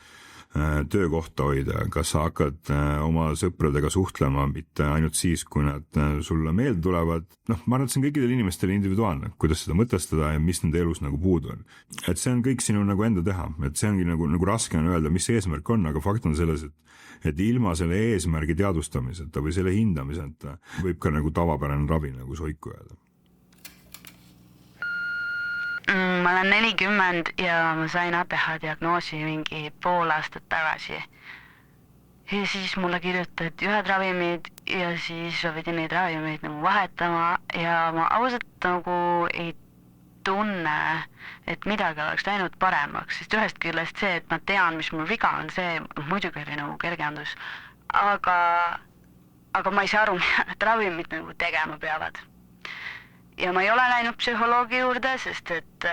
töökohta hoida, kas sa hakkad oma sõpradega suhtlema, mitte ainult siis, kui nad sulle meelde tulevad. Ma arvan, et see on kõikidel inimestel individuaalne, kuidas seda mõtestada ja mis nende elus nagu puudu on. Et see on kõik sinu nagu enda teha, et see ongi nagu raske on öelda, mis see eesmärk on, aga fakt on selles, et ilma selle eesmärgi teadvustamiseta või selle hindamiseta võib ka nagu tavapärane ravi nagu soiku jääda. Ma olen 40 ja ma sain ATH diagnoosi mingi pool aastat tagasi. Ja siis mulle kirjutati ühed ravimid ja siis ma pidin neid ravimeid nagu vahetama ja ma ausalt nagu ei tunne, et midagi oleks läinud paremaks, sest ühest küljest see, et ma tean, mis mul viga on, see muidugi oli nagu kergendus, aga ma ei saa aru, et ravimid nagu tegema peavad. Ja ma ei ole läinud psühholoogi juurde, sest et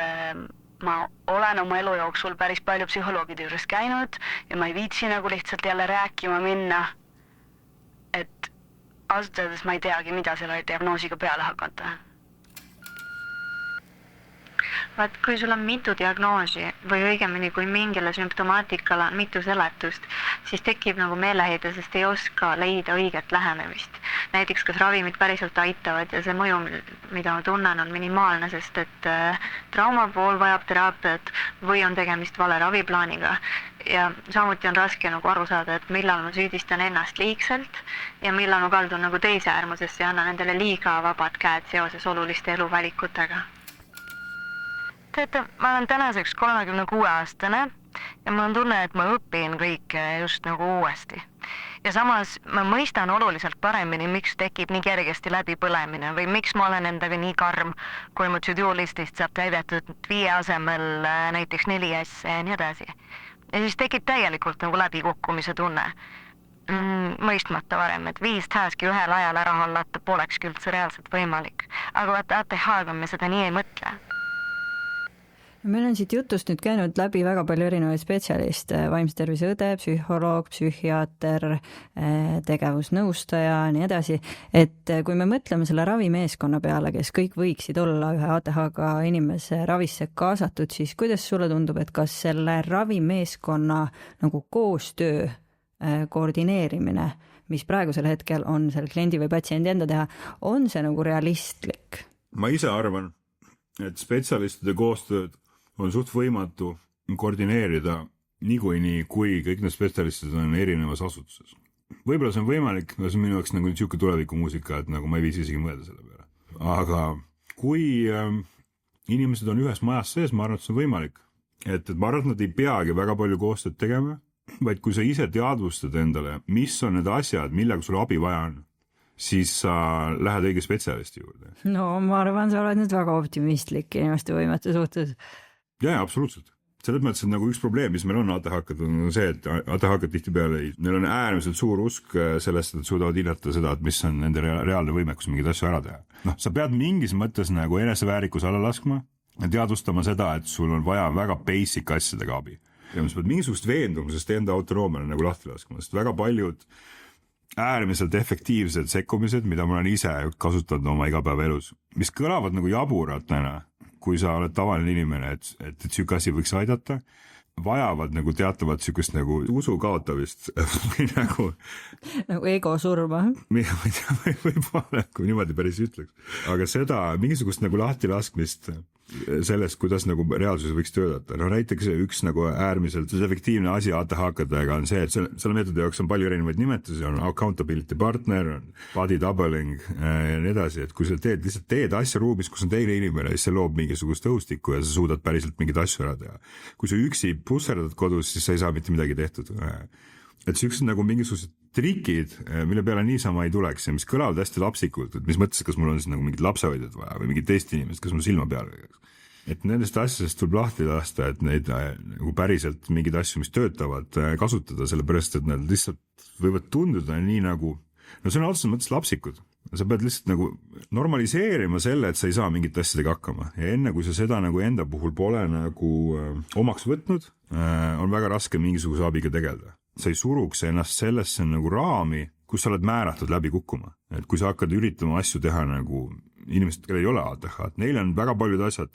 ma olen oma elu jooksul päris palju psühholoogide juures käinud ja ma ei viitsi nagu lihtsalt jälle rääkima minna, et ausalt öeldes ma ei teagi, mida selle diagnoosiga peale hakata. Vaat, kui sul on mitu diagnoosi või õigemini kui mingile sümptomaatikale on mitu seletust, siis tekib nagu meeleheide, sest ei oska leida õiget lähenemist. Näiteks, kas ravimid päriselt aitavad ja see mõju, mida ma tunnen, on minimaalne, sest et trauma pool vajab teraapiat või on tegemist vale raviplaaniga. Ja samuti on raske nagu aru saada, et millal ma süüdistan ennast liigselt ja millal ma kaldun nagu teise äärmusesse ja annan endale liiga vabad käed seoses oluliste eluvalikutega. Teate, ma olen tänaseks 36-aastane ja mul on tunne, et ma õpin kõike just nagu uuesti. ja samas ma mõistan oluliselt paremini, miks tekib nii kergesti läbipõlemine või miks ma olen endaga nii karm, kui mu to-do listist saab täidetud 5 asemel näiteks 4 asja ja nii edasi. Ja siis tekib täielikult nagu läbikukkumise tunne. Mõistmata varem, et 5 taski ühel ajal ära hallata polekski üldse reaalselt võimalik. Aga vaata ATH-ga me seda nii ei mõtle. Meil on siit jutust nüüd käinud läbi väga palju erinevaid spetsialiste, vaimse tervise õde, psühholoog, psühhiaater, tegevusnõustaja ja nii edasi. Et kui me mõtleme selle ravimeeskonna peale, kes kõik võiksid olla ühe ATH-ga inimese ravisse kaasatud, siis kuidas sulle tundub, et kas selle ravimeeskonna nagu koostöö koordineerimine, mis praegusel hetkel on selle kliendi või patsiendi enda teha, on see nagu realistlik? Ma ise arvan, et spetsialistide koostööd on suht võimatu koordineerida niikuinii, kui kõik need spetsialistid on erinevas asutuses. Võib-olla see on võimalik, aga see on minu jaoks nagu niisugune tulevikumuusika, et nagu ma ei viisi isegi mõelda selle peale. Aga kui inimesed on ühes majas sees, ma arvan, et see on võimalik. Et ma arvan, et nad ei peagi väga palju koostööd tegema, vaid kui sa ise teadvustad endale, mis on need asjad, millega sul abi vaja on, siis sa lähed õige spetsialisti juurde. No ma arvan, sa oled nüüd väga optimistlik inimeste võimete suhtes. Jaa, absoluutselt. Selles mõttes, et nagu üks probleem, mis meil on ATH-kad, on see, et ATH-kad tihtipeale neil on äärmiselt suur usk sellest, et suudavad hinnata seda, et mis on nende reaalne võimekus mingid asju ära teha. Noh, sa pead mingis mõttes nagu eneseväärikus alla laskma ja teadvustama seda, et sul on vaja väga basic asjadega abi. Ja sa pead mingisugust veendumusest enda autonoomiale nagu lahti laskma, sest väga paljud äärmiselt efektiivsed sekkumised, mida ma olen ise kasutanud oma igapäevaelus, mis kõlavad nagu jaburatena, kui sa oled tavaline inimene, et siuke asi võiks aidata, vajavad nagu teatavat siukest nagu usu kaotavist või nagu ego surma. Võib-olla, kui niimoodi päris ütleks. Aga seda mingisugust nagu lahti laskmist sellest, kuidas nagu reaalsus võiks töötada. No näiteks üks nagu äärmiselt efektiivne asi ATH-kadega on see, et selle meetodi jaoks on palju erinevaid nimetusi, on accountability partner, on body doubling ja nii edasi, et kui sa lihtsalt teed asja ruumis, kus on teine inimene, siis see loob mingisugust õhustikku ja sa suudad päriselt mingid asju ära teha. Kui sa üksi pusserdad kodus, siis sa ei saa mitte midagi tehtud. Et siuksed nagu mingisugused trikid, mille peale niisama ei tuleks ja mis kõlavad hästi lapsikult, et mis mõttes, kas mul on siis nagu mingid lapsehoidjad vaja või mingid teist inimesed, kas mul silma peale käiks. Et nendest asjadest tuleb lahti lasta, et neid nagu päriselt mingid asju, mis töötavad, kasutada, sellepärast, et nad lihtsalt võivad tunduda nii nagu, no see on otseses mõttes lapsikud. Sa pead lihtsalt nagu normaliseerima selle, et sa ei saa mingit asjadega hakkama ja enne kui sa seda nagu enda puhul pole nagu omaks võtnud, on väga raske mingisuguse abiga tegeleda. Sa ei suruks ennast sellesse nagu raami, kus sa oled määratud läbi kukkuma. Et kui sa hakkad üritama asju teha nagu inimesed, kellel ei ole ATH, et neil on väga paljud asjad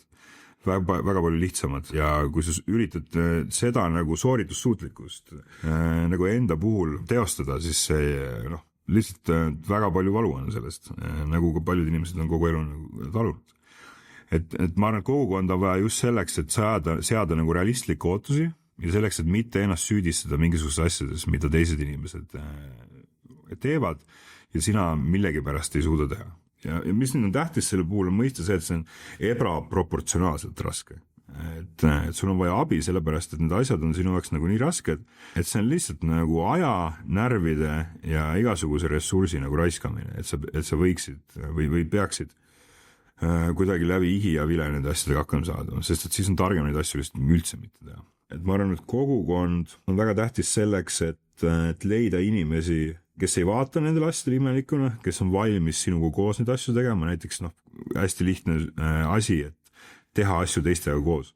väga palju lihtsamad ja kui sa üritad seda nagu sooritussuutlikkust nagu enda puhul teostada, siis see lihtsalt väga palju valu on sellest, nagu ka paljud inimesed on kogu elu nagu talunud. Et ma arvan, et kogukond on vaja just selleks, et seada nagu realistlikke ootusi ja selleks, et mitte ennast süüdistada mingisugustes asjades, mida teised inimesed teevad ja sina millegi pärast ei suuda teha. Ja mis nüüd on tähtis selle puhul on mõista see, et see on ebaproportsionaalselt raske. Et sul on vaja abi sellepärast, et need asjad on sinu jaoks nagu nii rasked, et see on lihtsalt nagu aja, närvide ja igasuguse ressursi nagu raiskamine, et sa võiksid või peaksid kuidagi läbi ihi ja vile nende asjadega hakkama saada, sest et siis on targem neid asju lihtsalt üldse mitte teha. Et ma arvan, et kogukond on väga tähtis selleks, et leida inimesi, kes ei vaata nendele asjadele imelikuna, kes on valmis sinuga koos neid asju tegema, näiteks hästi lihtne asi, et teha asju teistega koos.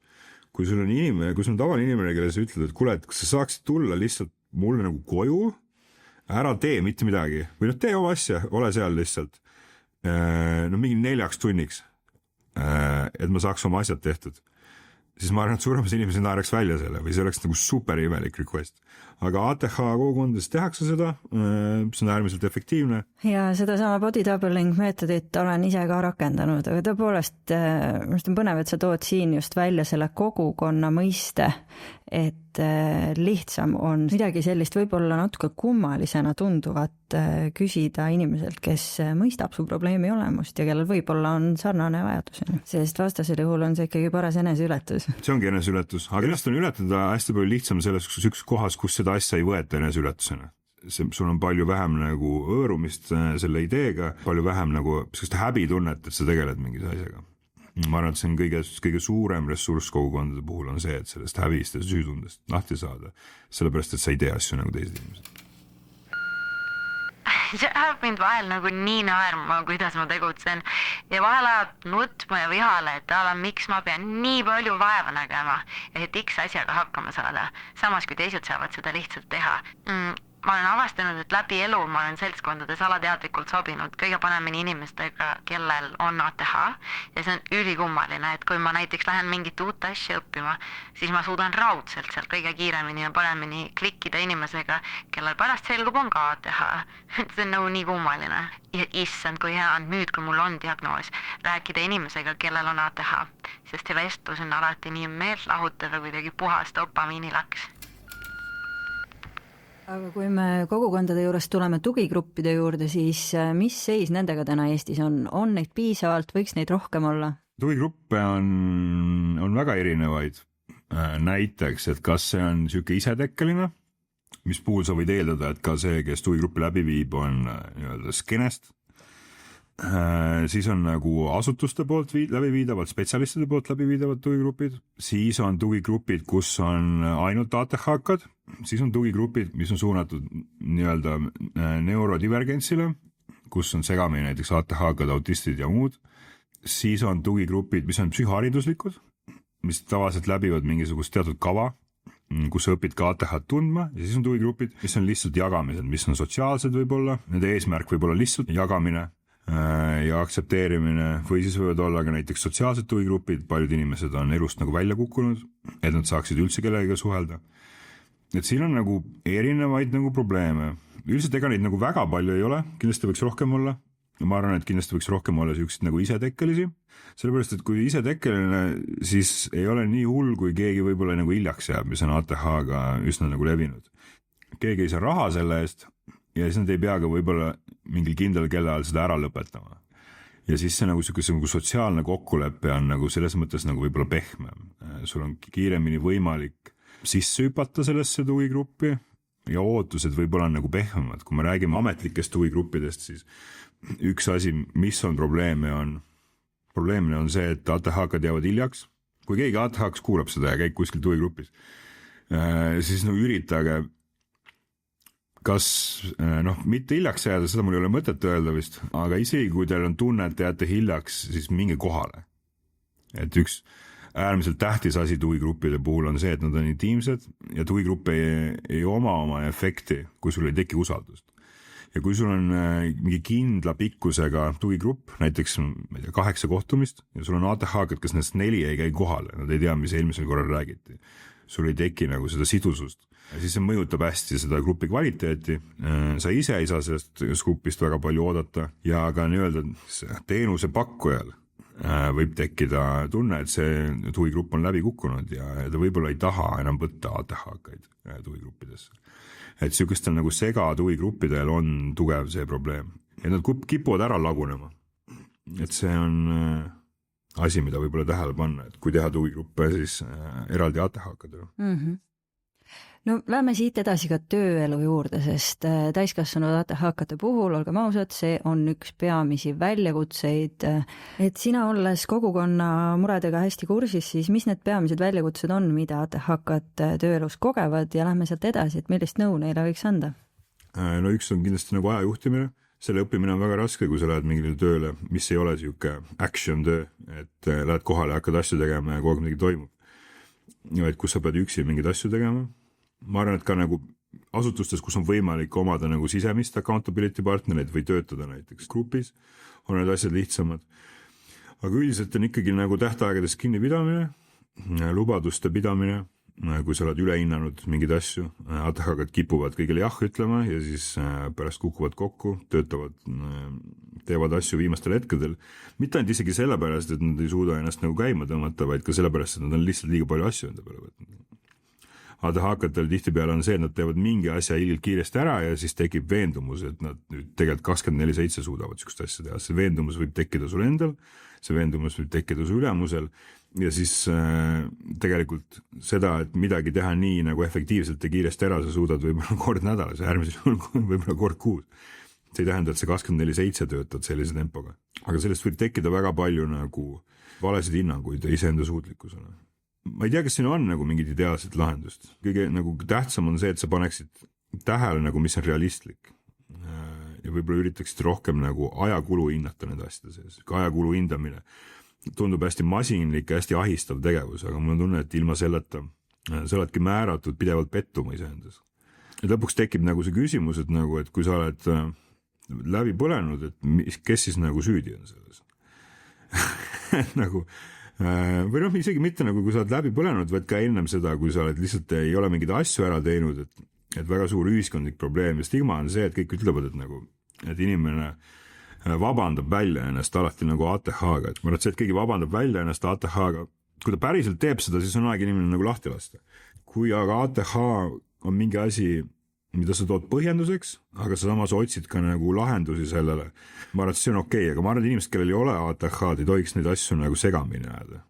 Kui sul on tavaline inimene, kelle sa ütled, et kuule, et kas sa saaksid tulla lihtsalt mulle nagu koju, ära tee mitte midagi, või tee oma asja, ole seal lihtsalt, mingi 4 tunniks, et ma saaks oma asjad tehtud. Siis ma arvan, et suuremas inimesed naeraks välja selle või see oleks nagu super imelik request. Aga ATH kogukondades tehakse seda, see on äärmiselt efektiivne. Ja seda sama body doubling meetodit olen ise ka rakendanud, aga tõepoolest must on põnev, et sa tood siin just välja selle kogukonna mõiste, et lihtsam on midagi sellist võib-olla natuke kummalisena tunduvat küsida inimeselt, kes mõistab su probleemi olemust ja kellel võib-olla on sarnane vajadus. Sest vastasel juhul on see ikkagi paras eneseületus. See ongi eneseületus, aga ennast on ületada hästi palju lihtsam selles üks kohas, kus seda asja ei võeta eneseületusena. sul on palju vähem nagu õõrumist selle ideega, palju vähem nagu sellist häbitunnet, et sa tegeled mingise asjaga. Ma arvan, et see on kõige suurem ressurss kogukondade puhul on see, et sellest häbist ja süütundest lahti saada, sellepärast, et sa ei tee asju nagu teised inimesed. See ajab mind vahel nagu nii naerma, kuidas ma tegutsen ja vahel ajab nutma ja vihale, et miks ma pean nii palju vaeva nägema, et X asjaga hakkama saada, samas kui teised saavad seda lihtsalt teha. Ma olen avastanud, et läbi elu ma olen seltskondades alateadlikult sobinud kõige paremini inimestega, kellel on ATH ja see on ülikummaline, et kui ma näiteks lähen mingit uut asja õppima, siis ma suudan raudselt sealt kõige kiiremini ja paremini klikkida inimesega, kellel pärast selgub on ka ATH. See on nagu nii kummaline. Ja issand, kui hea on nüüd, kui mul on diagnoos, rääkida inimesega, kellel on ATH, sest see vestlus on alati nii meelt lahutav ja kuidagi puhas dopamiinilaks. Aga kui me kogukondade juurest tuleme tugigruppide juurde, siis mis seis nendega täna Eestis on? On neid piisavalt, võiks neid rohkem olla? Tugigruppe on väga erinevaid. Näiteks, et kas see on niisugune isetekkeline, mis puhul sa võid eeldada, et ka see, kes tugigruppi läbi viib, on nii-öelda skenest. Siis on nagu asutuste poolt läbi viidavad, spetsialistide poolt läbi viidavad tugigrupid, siis on tugigrupid, kus on ainult ATH-kad, siis on tugigrupid, mis on suunatud nii-öelda neurodivergentsile, kus on segamini näiteks ATH-kad, autistid ja muud, siis on tugigrupid, mis on psühhariduslikud, mis tavaliselt läbivad mingisugust teatud kava, kus sa õpid ka ATH-d tundma ja siis on tugigrupid, mis on lihtsalt jagamised, mis on sotsiaalsed võib-olla, nende eesmärk võib olla lihtsalt jagamine ja aktsepteerimine või siis võivad olla ka näiteks sotsiaalsed tugigrupid, paljud inimesed on elust nagu välja kukkunud, et nad saaksid üldse kellegagi suhelda. Et siin on nagu erinevaid nagu probleeme. Üldiselt ega neid nagu väga palju ei ole, kindlasti võiks rohkem olla. Ma arvan, et kindlasti võiks rohkem olla sellised nagu isetekkelisi, sellepärast, et kui isetekkeline, siis ei ole nii hull, kui keegi võib-olla nagu hiljaks jääb, mis on ATH-ga üsna nagu levinud. Keegi ei saa raha selle eest ja siis nad ei pea ka võib-olla mingil kindlal kellaajal seda ära lõpetama. Ja siis see nagu sotsiaalne kokkulepe on nagu selles mõttes nagu võib-olla pehmem. Sul on kiiremini võimalik sisse hüpata sellesse tugigruppi ja ootused võib-olla on nagu pehmemad. Kui me räägime ametlikest tugigruppidest, siis üks asi, mis on probleemne on see, et ATH-kad jäävad hiljaks. Kui keegi ATH-ks kuulab seda ja käib kuskil tugigrupis, siis nagu üritage mitte hiljaks jääda, seda mul ei ole mõtet öelda vist, aga isegi kui teil on tunne, et te jääte hiljaks, siis minge kohale. Et üks äärmiselt tähtis asi tugigruppide puhul on see, et nad on intiimsed ja tugigrupp ei oma efekti, kui sul ei teki usaldust. Ja kui sul on mingi kindla pikkusega tugigrupp, näiteks 8 kohtumist ja sul on ATH-kad, kes nendest 4 ei käi kohale, nad ei tea, mis eelmisel korral räägiti. Sul ei teki nagu seda sidusust. Ja siis see mõjutab hästi seda grupi kvaliteeti. Sa ise ei saa sellest grupist väga palju oodata ja ka nii-öelda teenuse pakkujal võib tekkida tunne, et see tugigrupp on läbi kukkunud ja ta võib-olla ei taha enam võtta ATH-kaid tugigruppidesse. Et sihukestel nagu sega tugigruppidel on tugev see probleem. Et nad kipuvad ära lagunema. Et see on asi, mida võib-olla tähele panna, et kui teha tugigruppe, siis eraldi ATH-kadele. No lähme siit edasi ka tööelu juurde, sest täiskasvanud ATH-kate puhul, olgem ausad, see on üks peamisi väljakutseid. Et sina olles kogukonna muredega hästi kursis, siis mis need peamised väljakutsed on, mida ATH-kad tööelus kogevad ja lähme sealt edasi, et millist nõu neile võiks anda? No üks on kindlasti nagu aja juhtimine. Selle õppimine on väga raske, kui sa lähed mingile tööle, mis ei ole siuke action töö, et lähed kohale ja hakkad asju tegema ja kogu aeg midagi toimub. Ja et kus sa pead üksi mingeid asju tegema. Ma arvan, et ka nagu asutustes, kus on võimalik omada nagu sisemist accountability partnereid või töötada näiteks grupis, on need asjad lihtsamad. Aga üldiselt on ikkagi nagu tähtaegadest kinnipidamine, lubaduste pidamine, kui sa oled ülehinnanud mingeid asju, ATH-kad kipuvad kõigile jah ütlema ja siis pärast kukuvad kokku, teevad asju viimastel hetkedel. Mitte ainult isegi sellepärast, et nad ei suuda ennast nagu käima tõmmata, vaid ka sellepärast, et nad on lihtsalt liiga palju asju enda peale võtnud. ADHD-l tihtipeale on see, et nad teevad mingi asja ilgelt kiiresti ära ja siis tekib veendumus, et nad nüüd tegelikult 24/7 suudavad niisugust asja teha. See veendumus võib tekkida sul endal, see veendumus võib tekkida su ülemusel ja siis tegelikult seda, et midagi teha nii nagu efektiivselt ja kiiresti ära, sa suudad võib-olla kord nädalas ja äärmisel juhul võib-olla kord kuus. See ei tähenda, et sa 24/7 töötad sellise tempoga, aga sellest võib tekkida väga palju nagu valesid hinnanguid ja iseenda suutlikkusele. Ma ei tea, kas siin on nagu mingid ideaalset lahendust. Kõige nagu tähtsam on see, et sa paneksid tähele nagu, mis on realistlik ja võib-olla üritaksid rohkem nagu ajakulu hinnata nende asjade sees. Ajakulu hindamine tundub hästi masinlik ja hästi ahistav tegevus, aga mul on tunne, et ilma selleta sa oledki määratud pidevalt pettuma iseendas. Ja lõpuks tekib nagu see küsimus, et nagu, et kui sa oled läbi põlenud, et kes siis nagu süüdi on selles. nagu, või noh, isegi mitte nagu, kui sa oled läbi põlenud, vaid ka ennem seda, kui sa oled lihtsalt ei ole mingeid asju ära teinud, et väga suur ühiskondlik probleem ja stigma on see, et kõik ütlevad, et nagu, et inimene vabandab välja ennast alati nagu ATH-ga, et ma arvan, et see, et keegi vabandab välja ennast ATH-ga, kui ta päriselt teeb seda, siis on aeg inimene nagu lahti lasta. Kui aga ATH on mingi asi, mida sa tood põhjenduseks, aga sa samas otsid ka nagu lahendusi sellele. Ma arvan, et see on okei, aga ma arvan, et inimesed, kellel ei ole ATH-d, ei tohiks neid asju nagu segamini ajada.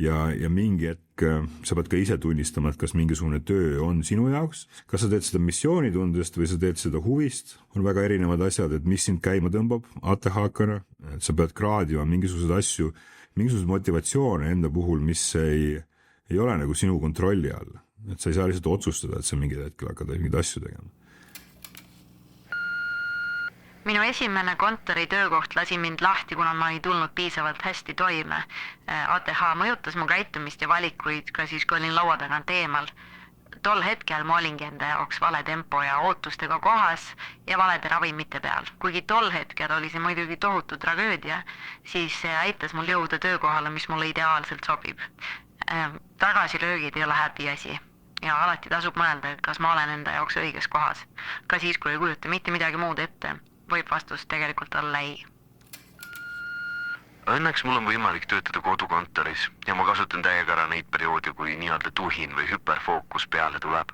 Ja mingi hetk sa pead ka ise tunnistama, et kas mingisugune töö on sinu jaoks. Kas sa teed seda missioonitundest või sa teed seda huvist? On väga erinevad asjad, et mis sind käima tõmbab ATH-kana. Et sa pead kraadima mingisuguseid asju, mingisuguseid motivatsioone enda puhul, mis ei ole nagu sinu kontrolli all. Et sa ei saa lihtsalt otsustada, et sa mingil hetkel hakkad mingeid asju tegema. Minu esimene kontori töökoht lasi mind lahti, kuna ma ei tulnud piisavalt hästi toime. ATH mõjutas mu käitumist ja valikuid ka siis, kui olin laua tagant eemal. Tol hetkel ma olingi enda jaoks vale tempo ja ootustega kohas ja valede ravimite peal. Kuigi tol hetkel oli see muidugi tohutu tragöödia, siis see aitas mul jõuda töökohale, mis mulle ideaalselt sobib. Tagasilöögid ei ole häbiasi. Ja alati tasub mõelda, kas ma olen enda jaoks õiges kohas. Ka siis, kui ei kujuta mitte midagi muud ette, võib vastus tegelikult olla ei. Õnneks mul on võimalik töötada kodukontoris ja ma kasutan täiega ära neid perioodi, kui nii-öelda tuhin või hyperfookus peale tuleb.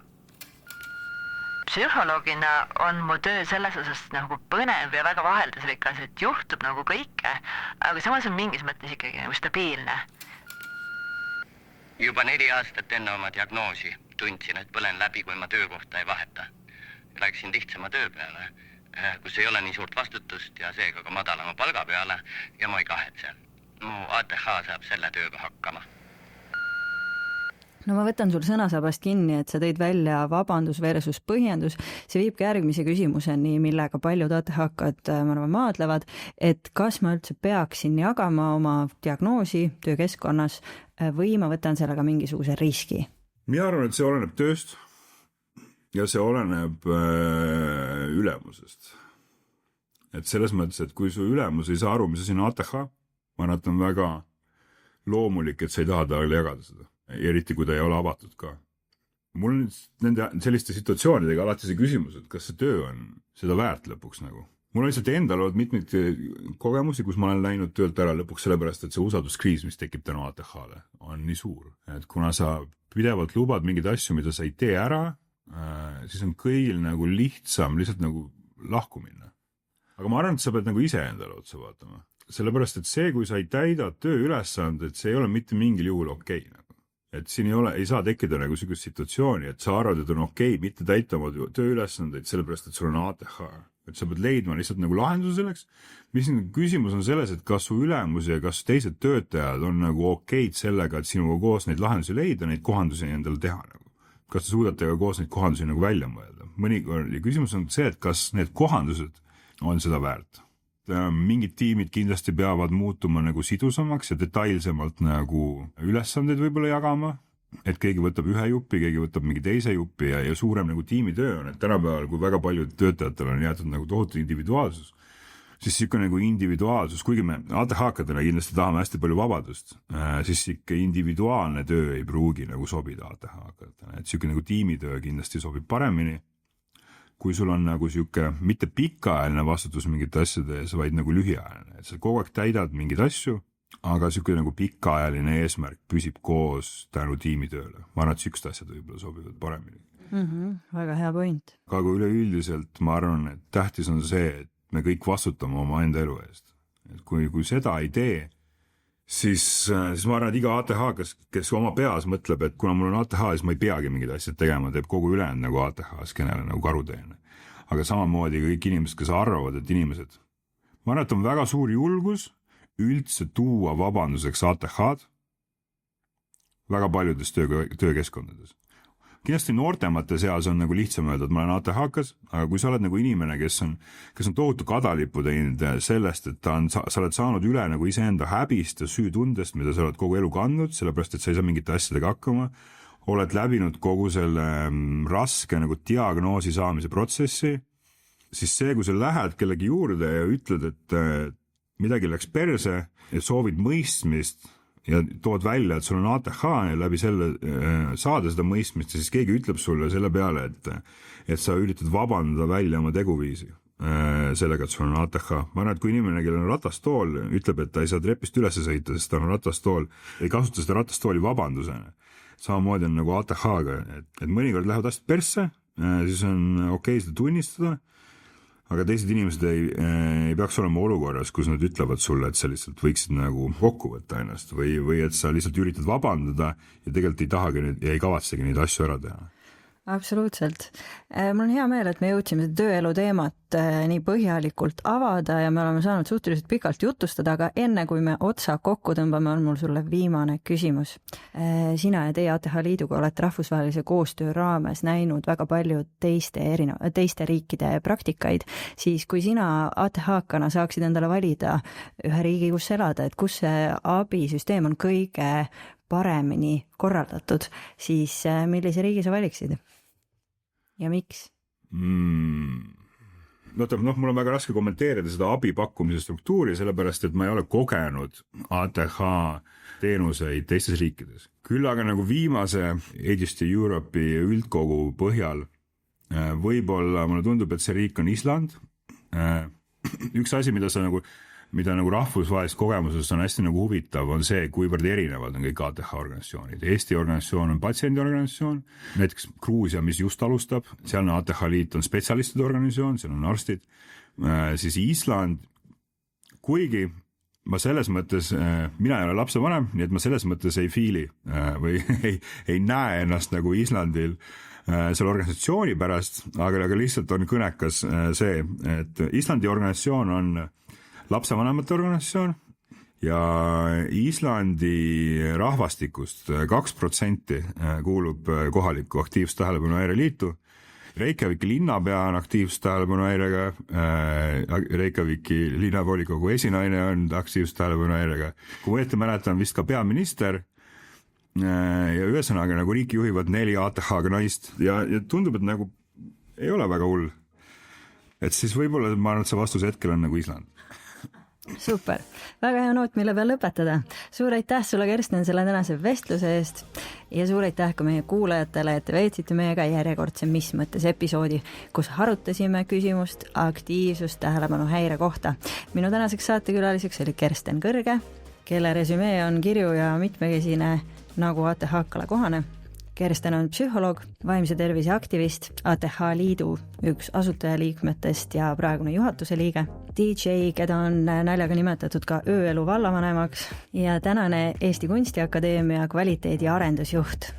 Psühholoogina on mu töö selles osas nagu põnev ja väga vaheldusrikas, et juhtub nagu kõike, aga samas on mingis mõttes ikkagi nagu stabiilne. Juba 4 aastat enne oma diagnoosi tundsin, et põlen läbi, kui ma töökohta ei vaheta. Läksin lihtsama töö peale, kus ei ole nii suurt vastutust ja seega ka madalama palga peale ja ma ei kahetse. Mu ATH saab selle tööga hakkama. No ma võtan sul sõnasabast kinni, et sa tõid välja vabandus versus põhjendus. See viibki järgmise küsimuseni, millega paljud ATH-kad maadlevad, et kas ma üldse peaksin jagama oma diagnoosi töökeskkonnas või ma võtan sellega mingisuguse riski? Mina arvan, et see oleneb tööst ja see oleneb ülemusest. Et selles mõttes, et kui su ülemus ei saa aru, mis on ATH, ma arvan, et on väga loomulik, et sa ei taha talle jagada seda. Eriti kui ta ei ole avatud ka. Mul on nende selliste situatsioonidega alati see küsimus, et kas see töö on seda väärt lõpuks nagu. Mul on lihtsalt endal olnud mitmeid kogemusi, kus ma olen läinud töölt ära lõpuks sellepärast, et see usalduskriis, mis tekib tänu ATH-le, on nii suur. Et kuna sa pidevalt lubad mingeid asju, mida sa ei tee ära, siis on kõigil nagu lihtsam lihtsalt nagu lahku minna. Aga ma arvan, et sa pead nagu ise endale otsa vaatama. Sellepärast, et see, kui sa ei täida töö ülesanded, see ei ole mitte mingil juhul okei. Et siin ei saa tekkida nagu sellist situatsiooni, et sa arvad, et on okei mitte täita oma tööülesandeid, sellepärast, et sul on ATH. Et sa pead leidma lihtsalt nagu lahenduse selleks. Mis küsimus on selles, et kas su ülemus ja kas teised töötajad on nagu okeid sellega, et sinuga koos neid lahendusi leida, neid kohandusi endale teha. Nagu. Kas te suudate ka koos neid kohandusi nagu välja mõelda? Mõnikord küsimus on see, et kas need kohandused on seda väärt. Mingid tiimid kindlasti peavad muutuma nagu sidusamaks ja detailsemalt nagu ülesandeid võib-olla jagama, et keegi võtab ühe jupi, keegi võtab mingi teise jupi ja suurem nagu tiimitöö on, et tänapäeval, kui väga paljud töötajatel on jäetud nagu tohutu individuaalsus, siis siuke nagu individuaalsus, kuigi me ATH-kadena kindlasti tahame hästi palju vabadust, siis siuke individuaalne töö ei pruugi nagu sobida ATH-kadena, et siuke nagu tiimitöö kindlasti sobib paremini. Kui sul on nagu siuke mitte pikaajaline vastutus mingite asjade ees, vaid nagu lühiajaline, et sa kogu aeg täidad mingeid asju aga niisugune nagu pikaajaline eesmärk püsib koos tänu tiimitööle. Ma arvan, et niisugused asjad võib-olla sobivad paremini. Väga hea point. Aga kui üleüldiselt ma arvan, et tähtis on see, et me kõik vastutame oma enda elu eest. Et kui seda ei tee, siis ma arvan, et iga ATH, kes oma peas mõtleb, et kuna mul on ATH, siis ma ei peagi mingid asjad tegema, teeb kogu ülejäänud nagu ATH-skenele nagu karuteene. Aga samamoodi kõik inimesed, kes arvavad, et inimesed, ma arvan, et on väga suur julgus üldse tuua vabanduseks ATH-d väga paljudes töökeskkondades. Kindlasti noortemate seas on nagu lihtsam öelda, et ma olen ATH-kas, aga kui sa oled nagu inimene, kes on tohutu kadalipu teinud sellest, et sa oled saanud üle nagu iseenda häbist ja süütundest, mida sa oled kogu elu kandnud, sellepärast, et sa ei saa mingite asjadega hakkama, oled läbinud kogu selle raske nagu diagnoosi saamise protsessi, siis see, kui sa lähed kellegi juurde ja ütled, et midagi läks perse ja soovid mõistmist ja tood välja, et sul on ATH ja läbi selle saada seda mõistmist ja siis keegi ütleb sulle selle peale, et sa üritad vabandada välja oma teguviisi sellega, et sul on ATH. Ma arvan, et kui inimene, kellel on ratastool, ütleb, et ta ei saa trepist üles sõita, sest ta on ratastool, ei kasuta seda ratastooli vabandusena. Samamoodi on nagu ATH-ga, et mõnikord lähevad asjad persse, siis on okei seda tunnistada, aga teised inimesed ei peaks olema olukorras, kus nad ütlevad sulle, et sa lihtsalt võiksid nagu kokku võtta ennast või et sa lihtsalt üritad vabandada ja tegelikult ei tahagi ja ei kavatsegi neid asju ära teha. Absoluutselt. Mul on hea meel, et me jõudsime tööelu teemat nii põhjalikult avada ja me oleme saanud suhteliselt pikalt jutustada, aga enne kui me otsa kokku tõmbame, on mul sulle viimane küsimus. Sina ja teie ATH Liiduga olete rahvusvahelise koostöö raames näinud väga palju teiste riikide praktikaid, siis kui sina ATH-kana saaksid endale valida ühe riigi, kus elada, et kus see abisüsteem on kõige paremini korraldatud, siis millise riigi sa valiksid? Ja miks? Mul on väga raske kommenteerida seda abipakkumise struktuuri, sellepärast, et ma ei ole kogenud ATH teenuseid teistes riikides. Küll aga nagu viimase Ageist Europe'i üldkogu põhjal võib-olla mulle tundub, et see riik on Island. Üks asi, mida nagu rahvusvahelist kogemusest on hästi nagu huvitav, on see, kuivõrd erinevad on kõik ATH organisatsioonid. Eesti organisatsioon on patsiendiorganisatsioon, näiteks Gruusia, mis just alustab, sealne ATH Liit on spetsialistide organisatsioon, seal on arstid, siis Island, kuigi ma selles mõttes, mina ei ole lapsevanem, nii et ma selles mõttes ei fiili või ei näe ennast nagu Islandil selle organisatsiooni pärast, aga lihtsalt on kõnekas see, et Islandi organisatsioon on lapsevanemate organisatsioon ja Islandi rahvastikust 2% kuulub kohalikku aktiivset tähelepanuhäire liitu. Reykjaviki linnapea on aktiivset tähelepanuhäirega, Reykjaviki linnavolikogu esinaine on aktiivset tähelepanuhäirega. Kui ma ette mäletan, vist ka peaminister ja ühesõnaga nagu riiki juhivad 4 ATH-ga naist ja tundub, et nagu ei ole väga hull. Et siis võib-olla ma arvan, et see vastus hetkel on nagu Island. Super, väga hea noot, mille peal lõpetada. Suur aitäh sulle, Kersten, selle tänase vestluse eest ja suur aitäh ka meie kuulajatele, et veetsite meiega järjekordse Mis mõttes episoodi, kus arutasime küsimust aktiivsust tähelepanuhäire kohta. Minu tänaseks saatekülaliseks oli Kersten Kõrge, kelle resümee on kirju ja mitmekesine nagu ATH-kale kohane. Kersten on psühholoog, vaimse tervise aktivist, ATH Liidu üks asutajaliikmetest ja praegune juhatuse liige, DJ, keda on naljaga nimetatud ka ööelu vallavanemaks ja tänane Eesti Kunstiakadeemia kvaliteedi arendusjuht.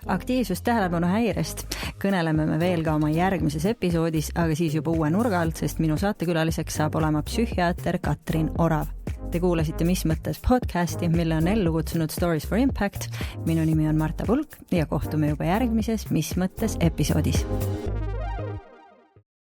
Aktiivsust tähelepanuhäirest kõneleme me veel ka oma järgmises episoodis, aga siis juba uue nurga alt, sest minu saatekülaliseks saab olema psühhiaater Katrin Orav. Te kuulasite Mis mõttes podcasti, mille on ellu kutsunud Stories for Impact. Minu nimi on Marta Pulk ja kohtume juba järgmises Mis mõttes episoodis.